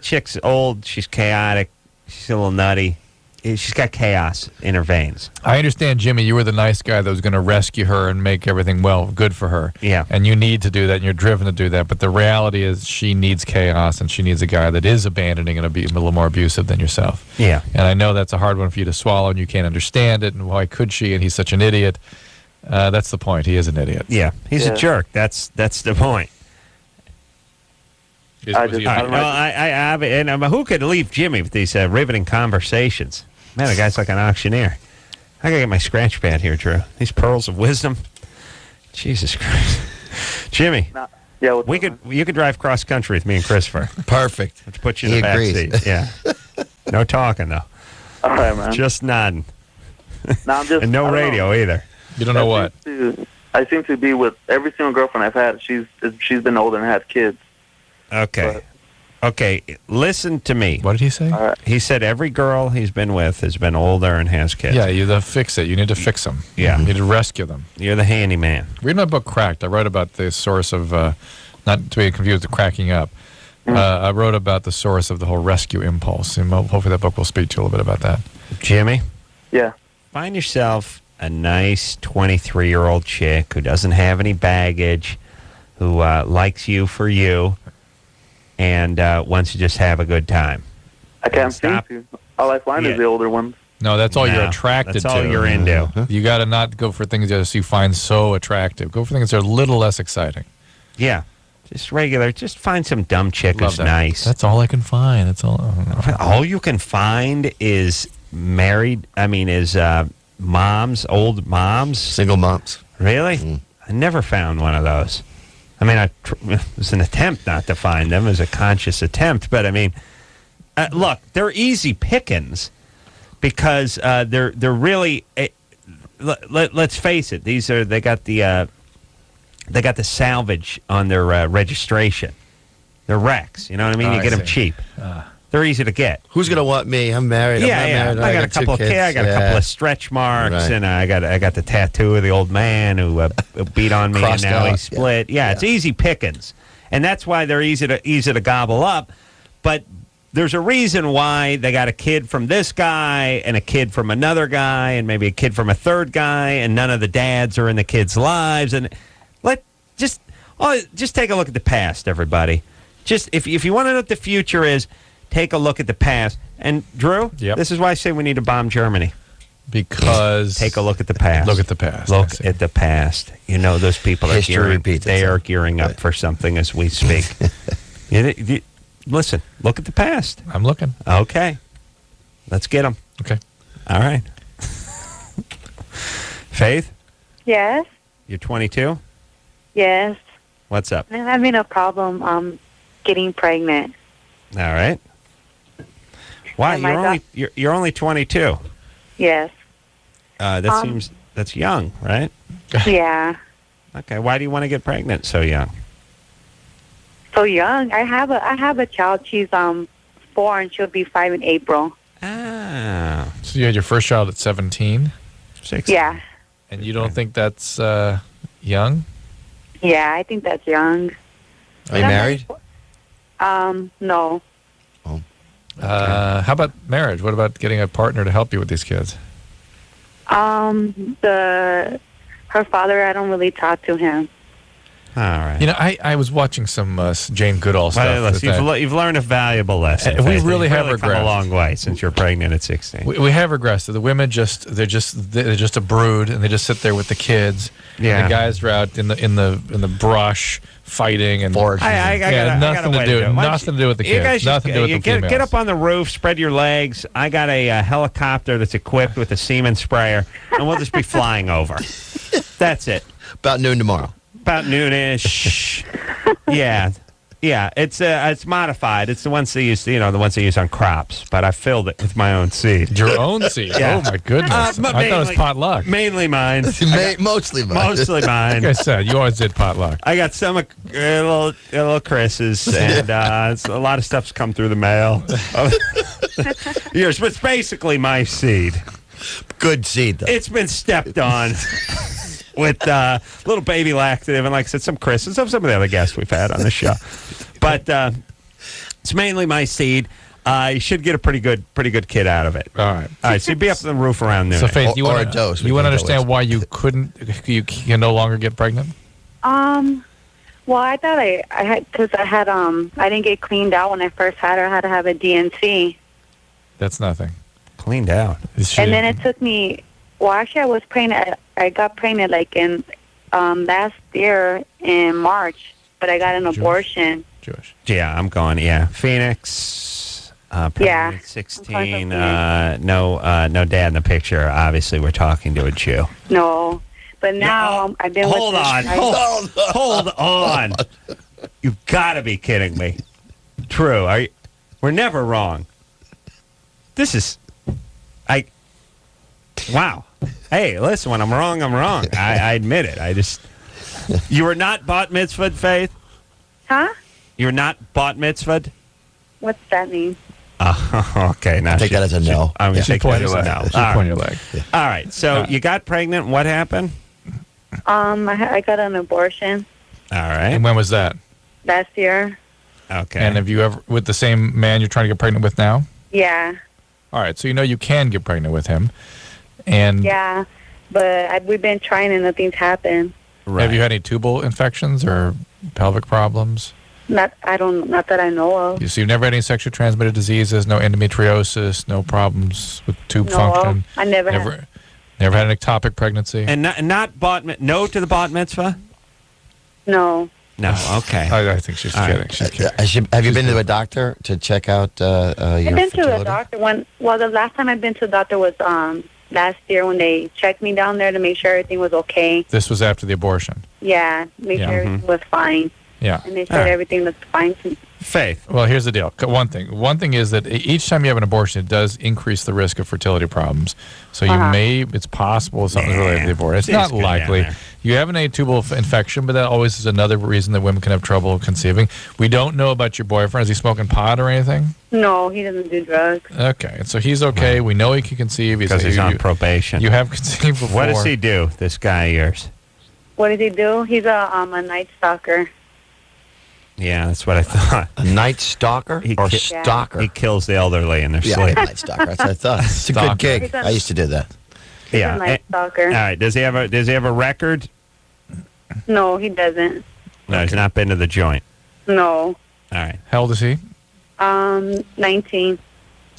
Chick's old. She's chaotic. She's a little nutty. She's got chaos in her veins. I understand, Jimmy, you were the nice guy that was going to rescue her and make everything good for her. Yeah. And you need to do that, and you're driven to do that. But the reality is she needs chaos, and she needs a guy that is abandoning and a little more abusive than yourself. Yeah. And I know that's a hard one for you to swallow, and you can't understand it, and why could she, and he's such an idiot. That's the point. He is an idiot. Yeah. He's a jerk. That's the point. Who could leave Jimmy with these riveting conversations? Man, the guy's like an auctioneer. I gotta get my scratch pad here, Drew. These pearls of wisdom. Jesus Christ, Jimmy. Yeah, you could drive cross country with me and Christopher. Perfect. Let's put you in the back seat. Yeah. No talking though. All right, man. Just nodding. No, I'm just. And no radio either. You don't know what? I seem to be with every single girlfriend I've had. She's been older and had kids. Okay. Okay, listen to me. What did he say? He said every girl he's been with has been older and has kids. Yeah, you have to fix it. You need to fix them. Yeah. You need to rescue them. You're the handyman. Read my book, Cracked. I wrote about the source of, not to be confused with Cracking Up. I wrote about the source of the whole rescue impulse. And hopefully that book will speak to you a little bit about that. Jimmy? Yeah. Find yourself a nice 23-year-old chick who doesn't have any baggage, who likes you for you, and wants to just have a good time. I can't seem to. All I find is the older ones. No, that's all you're attracted to. That's all you're into. You got to not go for things that you find so attractive. Go for things that are a little less exciting. Yeah. Just regular. Just find some dumb chick who's nice. That's all I can find. That's all. All you can find is moms, old moms. Single moms. Really? I never found one of those. I mean, it was an attempt not to find them. It was a conscious attempt. But, I mean, look, they're easy pickings because they're really let's face it. They got the salvage on their registration. They're wrecks. You know what I mean? You get them cheap. They're easy to get. Who's gonna want me? I'm married. Yeah, I'm not married. I got a couple of kids. I got a couple of stretch marks, and I got the tattoo of the old man who beat on me, and now he's split. Yeah, it's easy pickings, and that's why they're easy to gobble up. But there's a reason why they got a kid from this guy and a kid from another guy and maybe a kid from a third guy, and none of the dads are in the kids' lives. And just take a look at the past, everybody. Just if you want to know what the future is, take a look at the past. And Drew, this is why I say we need to bomb Germany. Because take a look at the past. Look at the past. Look at the past. You know those people are gearing up for something as we speak. Listen, look at the past. I'm looking. Okay. Let's get them. Okay. All right. Faith? Yes. You're 22? Yes. What's up? I'm having a problem getting pregnant. All right. Wow, And my you're only 22. Yes. That's young, right? Yeah. Okay. Why do you want to get pregnant so young? So young. I have a child. She's 4 and she'll be 5 in April. Ah. So you had your first child at 17? 16. Yeah. And you don't think that's young? Yeah, I think that's young. Are you married? No. How about marriage? What about getting a partner to help you with these kids? Her father, I don't really talk to him. All right. You know, I was watching some Jane Goodall stuff. Well, listen, you've learned a valuable lesson. We really have come regressed a long way since you're pregnant at 16. We have regressed. The women they're just a brood, and they just sit there with the kids. Yeah. And the guys are out in the brush fighting and Foraging. nothing to do with the kids. Nothing to do with the females. Get up on the roof, spread your legs. I got a helicopter that's equipped with a semen sprayer, and we'll just be flying over. That's it. About noon tomorrow. About noonish. Yeah. It's modified. It's the ones they use, the ones they use on crops. But I filled it with my own seed. Your own seed? Yeah. Oh my goodness! I thought it was potluck. Mainly mine. Mostly mine. Mostly mine. Like I said, you always did potluck. I got some little Chris's, and a lot of stuff's come through the mail. Yours, but it's basically my seed. Good seed, though. It's been stepped on. With little baby laxative and, like I said, some Chris and some of the other guests we've had on the show. But it's mainly my seed. You should get a pretty good kid out of it. All right. So you'd be up on the roof around noon. So, Faith, you want a dose. You want to understand why you can no longer get pregnant? Well, I thought I had, because I didn't get cleaned out when I first had her. I had to have a DNC. That's nothing. Cleaned out. And then it took me. Well, actually, I was pregnant. I got pregnant like in last year in March, but I got an abortion. Jewish. Yeah, I'm going. Yeah, Phoenix. Yeah. 16. No dad in the picture. Obviously, we're talking to a Jew. No, but now I've been. Hold on. You gotta be kidding me. True. We're never wrong. This is. Wow. Hey, listen, when I'm wrong, I'm wrong. I admit it. You were not bat mitzvahed, Faith? Huh? You're not bat mitzvahed? What's that mean? Okay. Now take that as a no. I'm going to take that as a no. Point your leg. Yeah. All right. So you got pregnant. What happened? I got an abortion. All right. And when was that? Last year. Okay. And have you ever, with the same man you're trying to get pregnant with now? Yeah. All right. So you can get pregnant with him. And yeah, but we've been trying and nothing's happened. Right. Have you had any tubal infections or pelvic problems? Not that I know of. So you've never had any sexually transmitted diseases, no endometriosis, no problems with tube function? I never had. Never had an ectopic pregnancy? And not no to the bat mitzvah? No. No, okay. I think she's kidding. Right. She's kidding. Have you been to a doctor to check out your I've been fertility? to a doctor. The last time I've been to a doctor was last year when they checked me down there to make sure everything was okay. This was after the abortion? Yeah, make sure everything was fine. Yeah. And they said everything looked fine to me. Faith. Well, here's the deal. One thing is that each time you have an abortion, it does increase the risk of fertility problems. So it's possible something's related to the abortion. It's not likely. You have an tubal infection, but that always is another reason that women can have trouble conceiving. We don't know about your boyfriend. Is he smoking pot or anything? No, he doesn't do drugs. Okay, so he's okay. We know he can conceive. Because he's on probation. You have conceived before. What does he do, this guy of yours? What does he do? He's a night stalker. Yeah, that's what I thought. A night stalker or stalker? He kills the elderly in their sleep. Yeah, night stalker. That's what I thought. It's a good gig. I used to do that. He's a night stalker. All right. Does he have a record? No, he doesn't. No, he's not been to the joint. No. All right. How old is he? 19.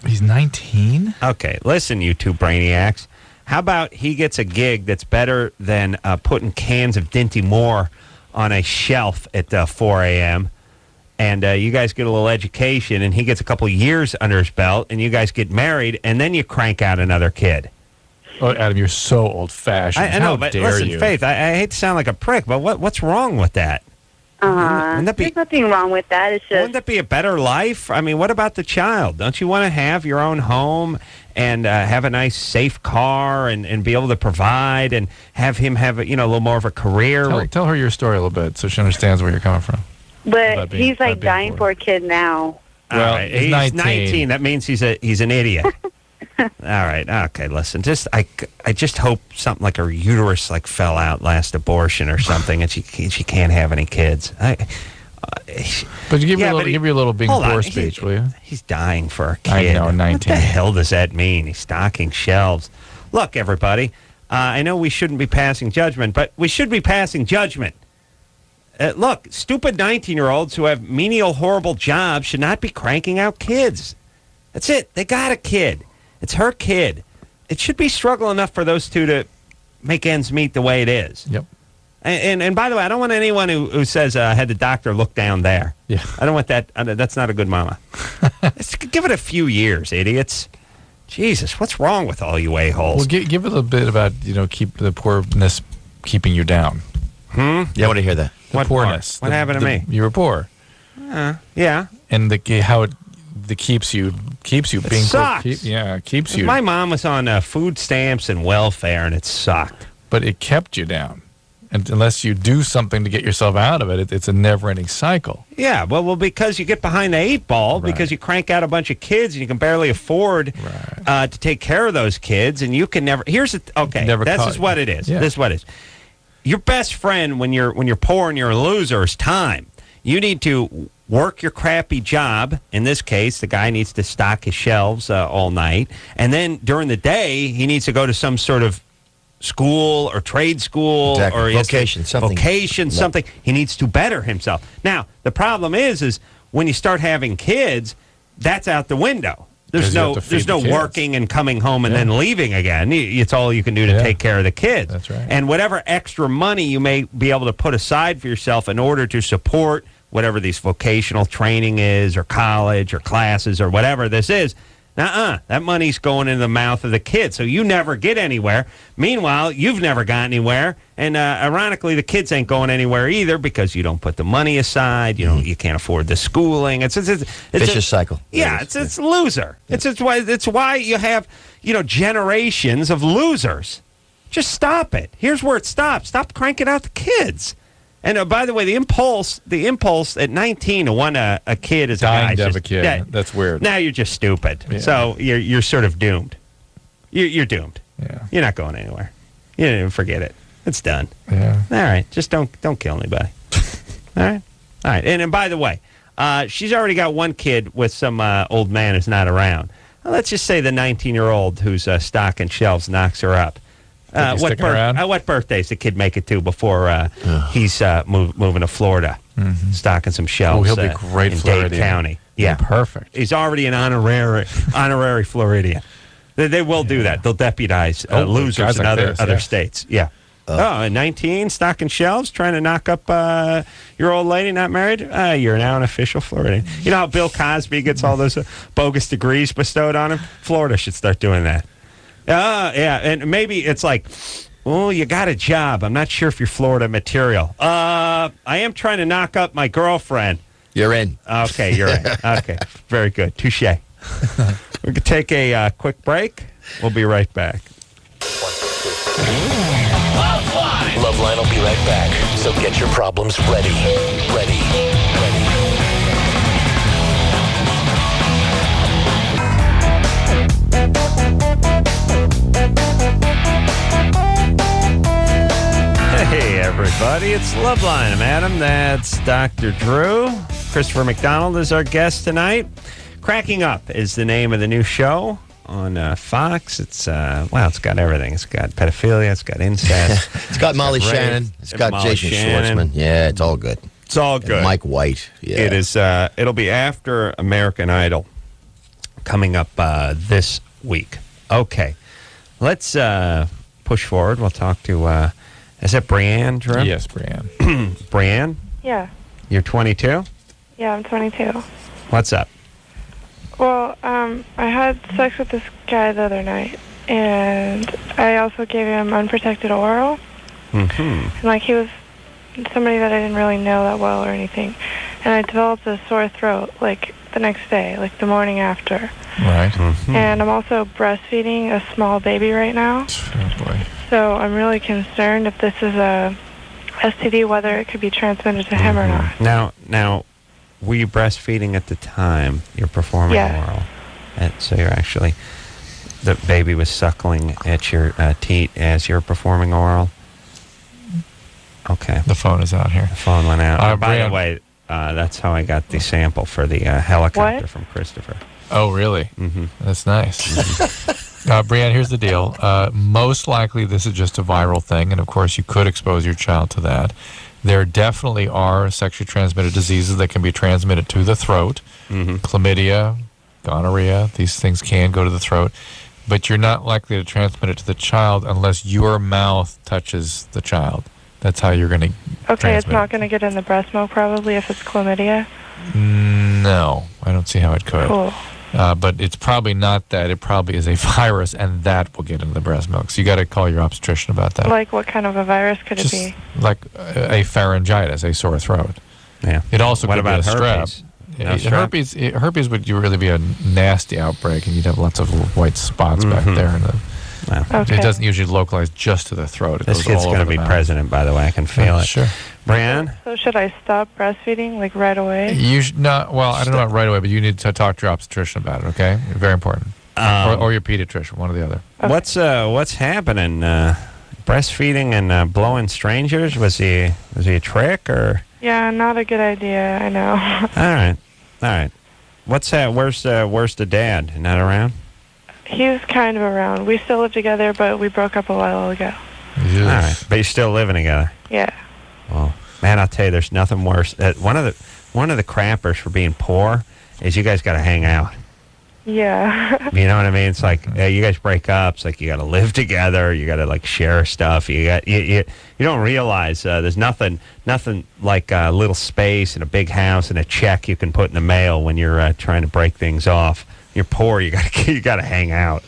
He's 19? Okay. Listen, you two brainiacs. How about he gets a gig that's better than putting cans of Dinty Moore on a shelf at 4 a.m., and you guys get a little education, and he gets a couple years under his belt, and you guys get married, and then you crank out another kid. Oh, Adam, you're so old-fashioned. I know, but listen, Faith, I hate to sound like a prick, but what's wrong with that? Uh-huh. There's nothing wrong with that. It's just... Wouldn't that be a better life? I mean, what about the child? Don't you want to have your own home and have a nice, safe car and be able to provide and have him have a little more of a career? Tell her your story a little bit so she understands where you're coming from. But he's like dying for a kid now. Well, right. He's 19. That means he's an idiot. All right. Okay. Listen. I just hope something like her uterus fell out last abortion or something, and she can't have any kids. But give me a little being poor speech, will you? He's dying for a kid. I know. 19. What the hell does that mean? He's stocking shelves. Look, everybody. I know we shouldn't be passing judgment, but we should be passing judgment. Look, stupid 19-year-olds who have menial, horrible jobs should not be cranking out kids. That's it. They got a kid. It's her kid. It should be struggle enough for those two to make ends meet the way it is. Yep. And by the way, I don't want anyone who says I had the doctor look down there. Yeah. I don't want that. That's not a good mama. Give it a few years, idiots. Jesus, what's wrong with all you a-holes? Well, give it a bit about, keep the poorness keeping you down. Yeah, I want to hear that. What poorness? What happened to me? You were poor. Yeah. And how it keeps you it being sucks. poor. Keeps you. My mom was on food stamps and welfare, and it sucked. But it kept you down. And unless you do something to get yourself out of it, it's a never-ending cycle. Yeah, well, because you get behind the 8 ball, because you crank out a bunch of kids and you can barely afford to take care of those kids, and you can never. This is what it is. Yeah. This is what it is. Your best friend when you're poor and you're a loser is time. You need to work your crappy job. In this case, the guy needs to stock his shelves all night. And then during the day, he needs to go to some sort of school or trade school or vocation, something. He needs to better himself. Now, the problem is when you start having kids, that's out the window. There's no working and coming home and then leaving again. It's all you can do to take care of the kids. That's right. And whatever extra money you may be able to put aside for yourself in order to support whatever these vocational training is or college or classes or whatever this is, that money's going in the mouth of the kid. So you never get anywhere. Meanwhile, you've never got anywhere. And ironically, the kids ain't going anywhere either because you don't put the money aside. You can't afford the schooling. It's vicious cycle. Yeah, it's loser. Yeah. It's why you have generations of losers. Just stop it. Here's where it stops. Stop cranking out the kids. And by the way, the impulse at 19 to want a kid as a guy. Dying to have a kid. That's weird. Now you're just stupid. Yeah. So you're sort of doomed. You're doomed. Yeah. You're not going anywhere. You didn't even forget it. It's done. Yeah. All right. Just don't kill anybody. All right. And by the way, she's already got one kid with some old man who's not around. Well, let's just say the 19-year-old who's stocking shelves knocks her up. What birthdays the kid make it to before he's moving to Florida, stocking some shelves? Oh, he'll be great in Floridian. Dade County. Yeah, perfect. He's already an honorary Floridian. They will do that. They'll deputize losers in other states. Yeah. At 19, stocking shelves, trying to knock up your old lady, not married? You're now an official Floridian. You know how Bill Cosby gets all those bogus degrees bestowed on him? Florida should start doing that. Yeah, and maybe it's like, you got a job. I'm not sure if you're Florida material. I am trying to knock up my girlfriend. You're in. Okay, you're in. Okay, very good. Touche. We could take a quick break. We'll be right back. LoveLine will be right back. So get your problems ready. Hey, everybody. It's LoveLine. I'm Adam. That's Dr. Drew. Christopher McDonald is our guest tonight. Cracking Up is the name of the new show on Fox. It's got everything. It's got pedophilia. It's got incest. It's got Molly Shannon. It's got Jason Schwartzman. Yeah, it's all good. It's all good. And Mike White. Yeah. It is. It'll be after American Idol coming up this week. Okay. Let's push forward. We'll talk to... is that Brianne, Drew? Yes, Brianne. Brianne? Yeah. You're 22? Yeah, I'm 22. What's up? Well, I had sex with this guy the other night, and I also gave him unprotected oral. Mm-hmm. And, he was somebody that I didn't really know that well or anything, and I developed a sore throat like the next day, like the morning after. Right. And I'm also breastfeeding a small baby right now. Oh, boy. So I'm really concerned if this is a STD, whether it could be transmitted to him or not. Now, were you breastfeeding at the time you're performing oral? So you're actually, the baby was suckling at your teat as you're performing oral? Okay. The phone is out here. The phone went out. By the Brian. way, that's how I got the sample for the helicopter from Christopher. Oh, really? Mm-hmm. That's nice. Brianne, here's the deal. Most likely this is just a viral thing, and of course you could expose your child to that. There definitely are sexually transmitted diseases that can be transmitted to the throat. Chlamydia, gonorrhea, these things can go to the throat. But you're not likely to transmit it to the child unless your mouth touches the child. That's how you're going to Okay, it's not going to get in the breast milk probably if it's chlamydia? No, I don't see how it could. Cool. But it's probably not that. It probably is a virus, and that will get into the breast milk. So you got to call your obstetrician about that. Like what kind of a virus could it be? Like a pharyngitis, a sore throat. Yeah. It also What could about be a herpes? strep. No strep? Herpes would really be a nasty outbreak, and you'd have lots of little white spots back there. And it doesn't usually localize just to the throat. It This goes kid's all going to over be the mouth. president, by the way. I can feel it. Sure. Brianne? So should I stop breastfeeding like right away? You should not. Well, I don't know about right away, but you need to talk to your obstetrician about it. Okay, very important. Or your pediatrician, one or the other. What's happening? Breastfeeding and blowing strangers? Was he a trick or? Yeah, not a good idea. I know. All right. What's that? Where's the dad? Not around? He's kind of around. We still live together, but we broke up a while ago. All right, but you're still living together. Yeah. Well, man, I'll tell you, there's nothing worse. One of the crappers for being poor is you guys got to hang out. Yeah. You know what I mean? It's like you guys break up. It's like you got to live together. You got to like share stuff. You don't realize there's nothing like a little space and a big house and a check you can put in the mail when you're trying to break things off. You're poor. You got to hang out.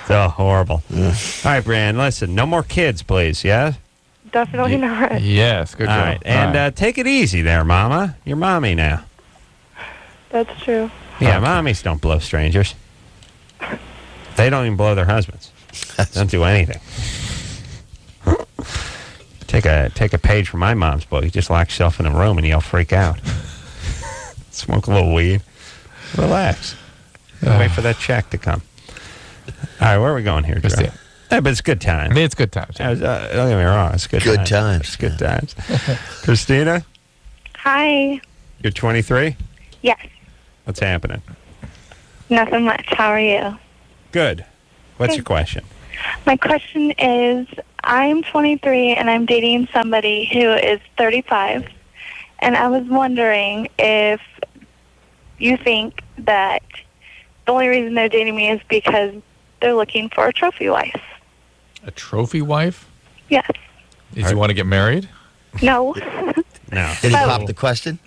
So horrible. All right, Brian. Listen, no more kids, please. Yeah. Definitely not. Yes. Good All job. right, and take it easy there, Mama. You're mommy now. That's true. Yeah, mommies don't blow strangers. They don't even blow their husbands. Don't do anything. Take a page from my mom's book. You just lock yourself in a room and you'll freak out. Smoke a little weed. Relax. Wait for that check to come. All right, where are we going here, Drew? Yeah, but it's good times. It's good times. Don't get me wrong. It's good times. It's good times. Christina, Hi. you're 23? Yes. What's happening? Nothing much. How are you? Good. What's Good. your question? My question is, I'm 23 and I'm dating somebody who is 35, and I was wondering if you think that the only reason they're dating me is because they're looking for a trophy wife. A trophy wife? Yes. Does he want to get married? No. No. Did he pop the question?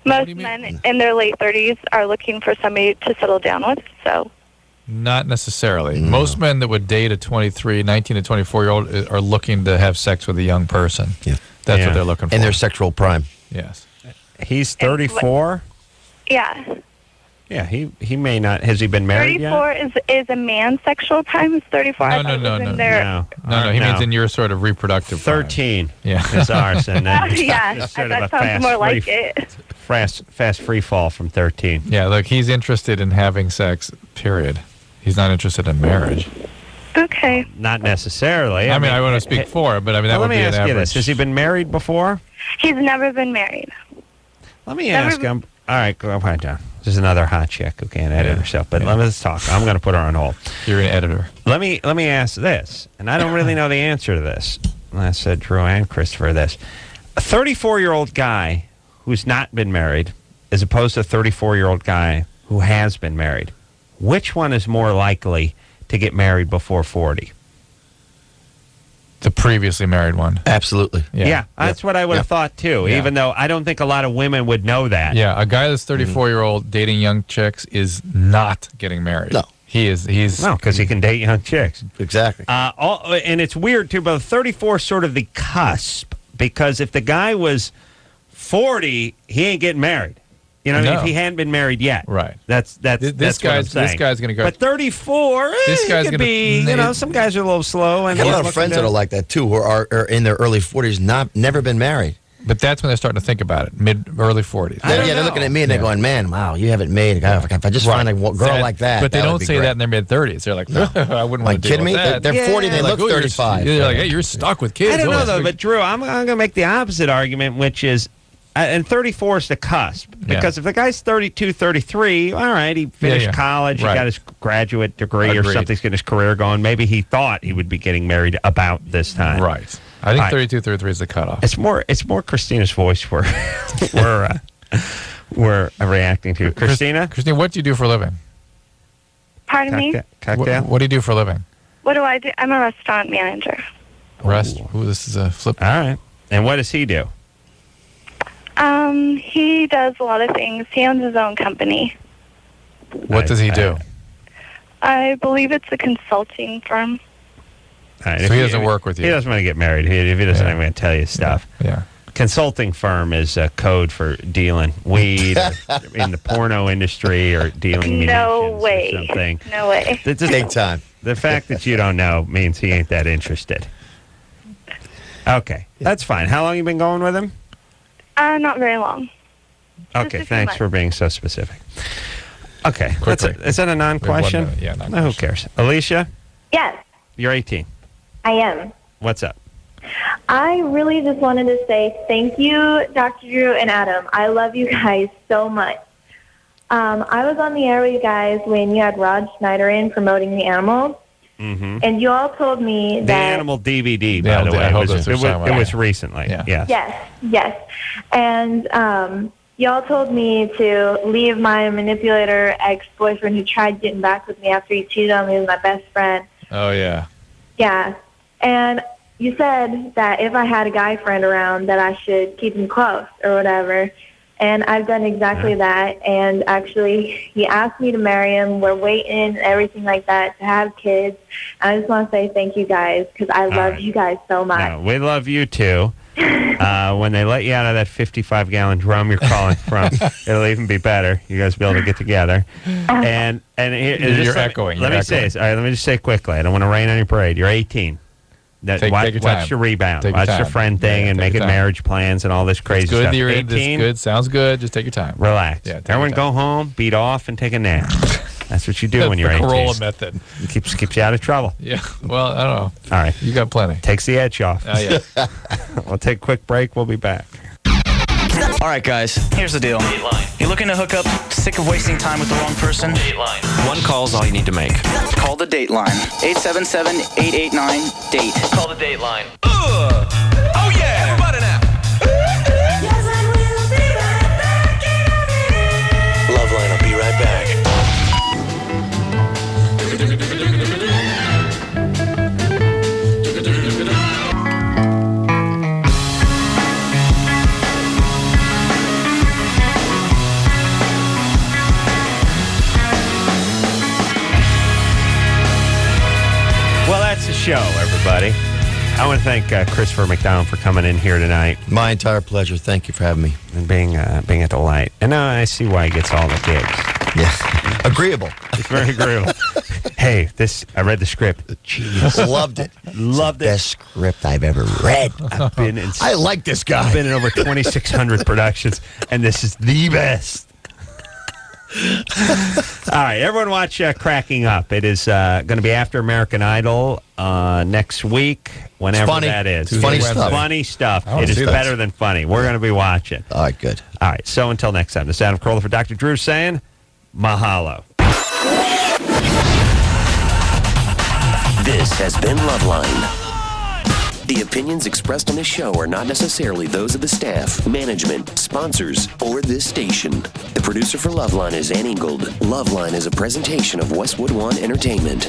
Most men in their late 30s are looking for somebody to settle down with, so. Not necessarily. Most men that would date a 19 to 24-year-old are looking to have sex with a young person. Yeah. That's what they're looking for. In their sexual prime. Yes. He's 34? Yeah. Yeah, he may not. Has he been married yet? 34 is a man's sexual prime. Is 34? I thought it was in their- No, he means in your sort of reproductive 13. prime. Yeah. Is ours. And then Yeah, it's sort of that a sounds fast more like free, it. fast free fall from 13. Yeah, look, he's interested in having sex, period. He's not interested in marriage. Okay. Not necessarily. I mean, I want to speak for it, but I mean, that would let be me an ask you average. this. Has he been married before? He's never been married. Let me ask him. All right, go ahead, John. This is another hot chick who can't edit herself, but let's talk. I'm going to put her on hold. You're an editor. Let me ask this, and I don't really know the answer to this. I said Drew and Christopher this. A 34-year-old guy who's not been married as opposed to a 34-year-old guy who has been married, which one is more likely to get married before 40? The previously married one. Absolutely. Yeah, that's what I would have thought too, Yeah. even though I don't think a lot of women would know that. Yeah, a guy that's 34-year-old dating young chicks is not getting married. No. He's No, because he can date young chicks. Exactly. And it's weird too, but 34 is sort of the cusp because if the guy was 40, he ain't getting married. You know, what I mean? If he hadn't been married yet, right? That's what I'm saying. This guy's going to go. But 34, This guy's could gonna be. You know, some guys are a little slow. I And got a lot of friends that are like that too, who are in their early 40s, never been married. But that's when they're starting to think about it, early 40s. They're looking at me and they're going, "Man, wow, you haven't made a guy. If I just find a girl like that." But they that don't would be say great. that in their mid-30s. They're like, I wouldn't want to kidding me? that. They're 40, they look 35. They're like, hey, you're stuck with kids. I don't know though, but Drew, I'm going to make the opposite argument, which is, and 34 is the cusp. Because if the guy's 32, 33, all right, he finished college, he got his graduate degree or something, he's getting his career going. Maybe he thought he would be getting married about this time. Right. I think 32, 33 is the cutoff. It's more Christina's voice we're reacting to. Christina, what do you do for a living? Pardon me? Cocktail. What do you do for a living? What do I do? I'm a restaurant manager. Ooh, this is a flip. All right. And what does he do? He does a lot of things. He owns his own company. What does he do? I believe it's a consulting firm. Right, so he doesn't work with you. He doesn't want to get married. If he doesn't, I'm going to tell you stuff. Yeah. Consulting firm is a code for dealing weed or in the porno industry or dealing No way. or something. No way. Big time. The fact that you don't know means he ain't that interested. Okay, that's fine. How long you been going with him? Not very long. Okay, thanks for being so specific. Okay, is that a non-question? Yeah, non-question. No, who cares? Alicia, Yes, you're 18. I am. What's up? I really just wanted to say thank you, Dr. Drew and Adam. I love you guys so much. I was on the air with you guys when you had Rod Schneider in promoting The Animal. Mm-hmm. And you all told me The that... Animal DVD, by the way. It was recently. Yeah. Yes. And y'all told me to leave my manipulator ex-boyfriend who tried getting back with me after he cheated on me with my best friend. Oh, yeah. Yeah. And you said that if I had a guy friend around that I should keep him close or whatever. And I've done exactly that. And actually, he asked me to marry him. We're waiting and everything like that to have kids. I just want to say thank you guys because I love you guys so much. No, we love you too. When they let you out of that 55-gallon drum you're calling from, it'll even be better. You guys will be able to get together. And you're echoing. Let me say this. All right, let me just say quickly. I don't want to rain on your parade. You're 18. Take your time. Watch your rebound. Take your Watch time. your friend thing and making marriage plans and all this crazy It's good stuff. that you're 18, in. Good. Sounds good. Just take your time. Relax. Yeah, take Everyone your time. go home, beat off, and take a nap. That's what you do when you're 18. That's the Corolla method. It keeps you out of trouble. Yeah. Well, I don't know. All right. You got plenty. Takes the edge off. Oh, yeah. We'll take a quick break. We'll be back. All right, guys, here's the deal. You looking to hook up? Sick of wasting time with the wrong person? Dateline. One call's all you need to make. Call the Dateline. 877-889-DATE. Call the Dateline. Oh, yeah! Everybody now. LoveLine will be right back. Well, that's the show, everybody. I want to thank Christopher McDonald for coming in here tonight. My entire pleasure. Thank you for having me. And being a delight. And now I see why he gets all the gigs. Yeah. Agreeable. It's very agreeable. Hey, I read the script. Genius. Loved it. Loved it. Best script I've ever read. I've been in. I like this guy. I've been in over 2,600 productions, and this is the best. All right, everyone watch Cracking Up. It is going to be after American Idol next week, whenever that is. It's funny stuff. Funny stuff. It is better than funny. We're going to be watching. All right, good. All right, so until next time, this is Adam Carolla for Dr. Drew saying, mahalo. This has been LoveLine. The opinions expressed on this show are not necessarily those of the staff, management, sponsors, or this station. The producer for LoveLine is Ann Ingold. LoveLine is a presentation of Westwood One Entertainment.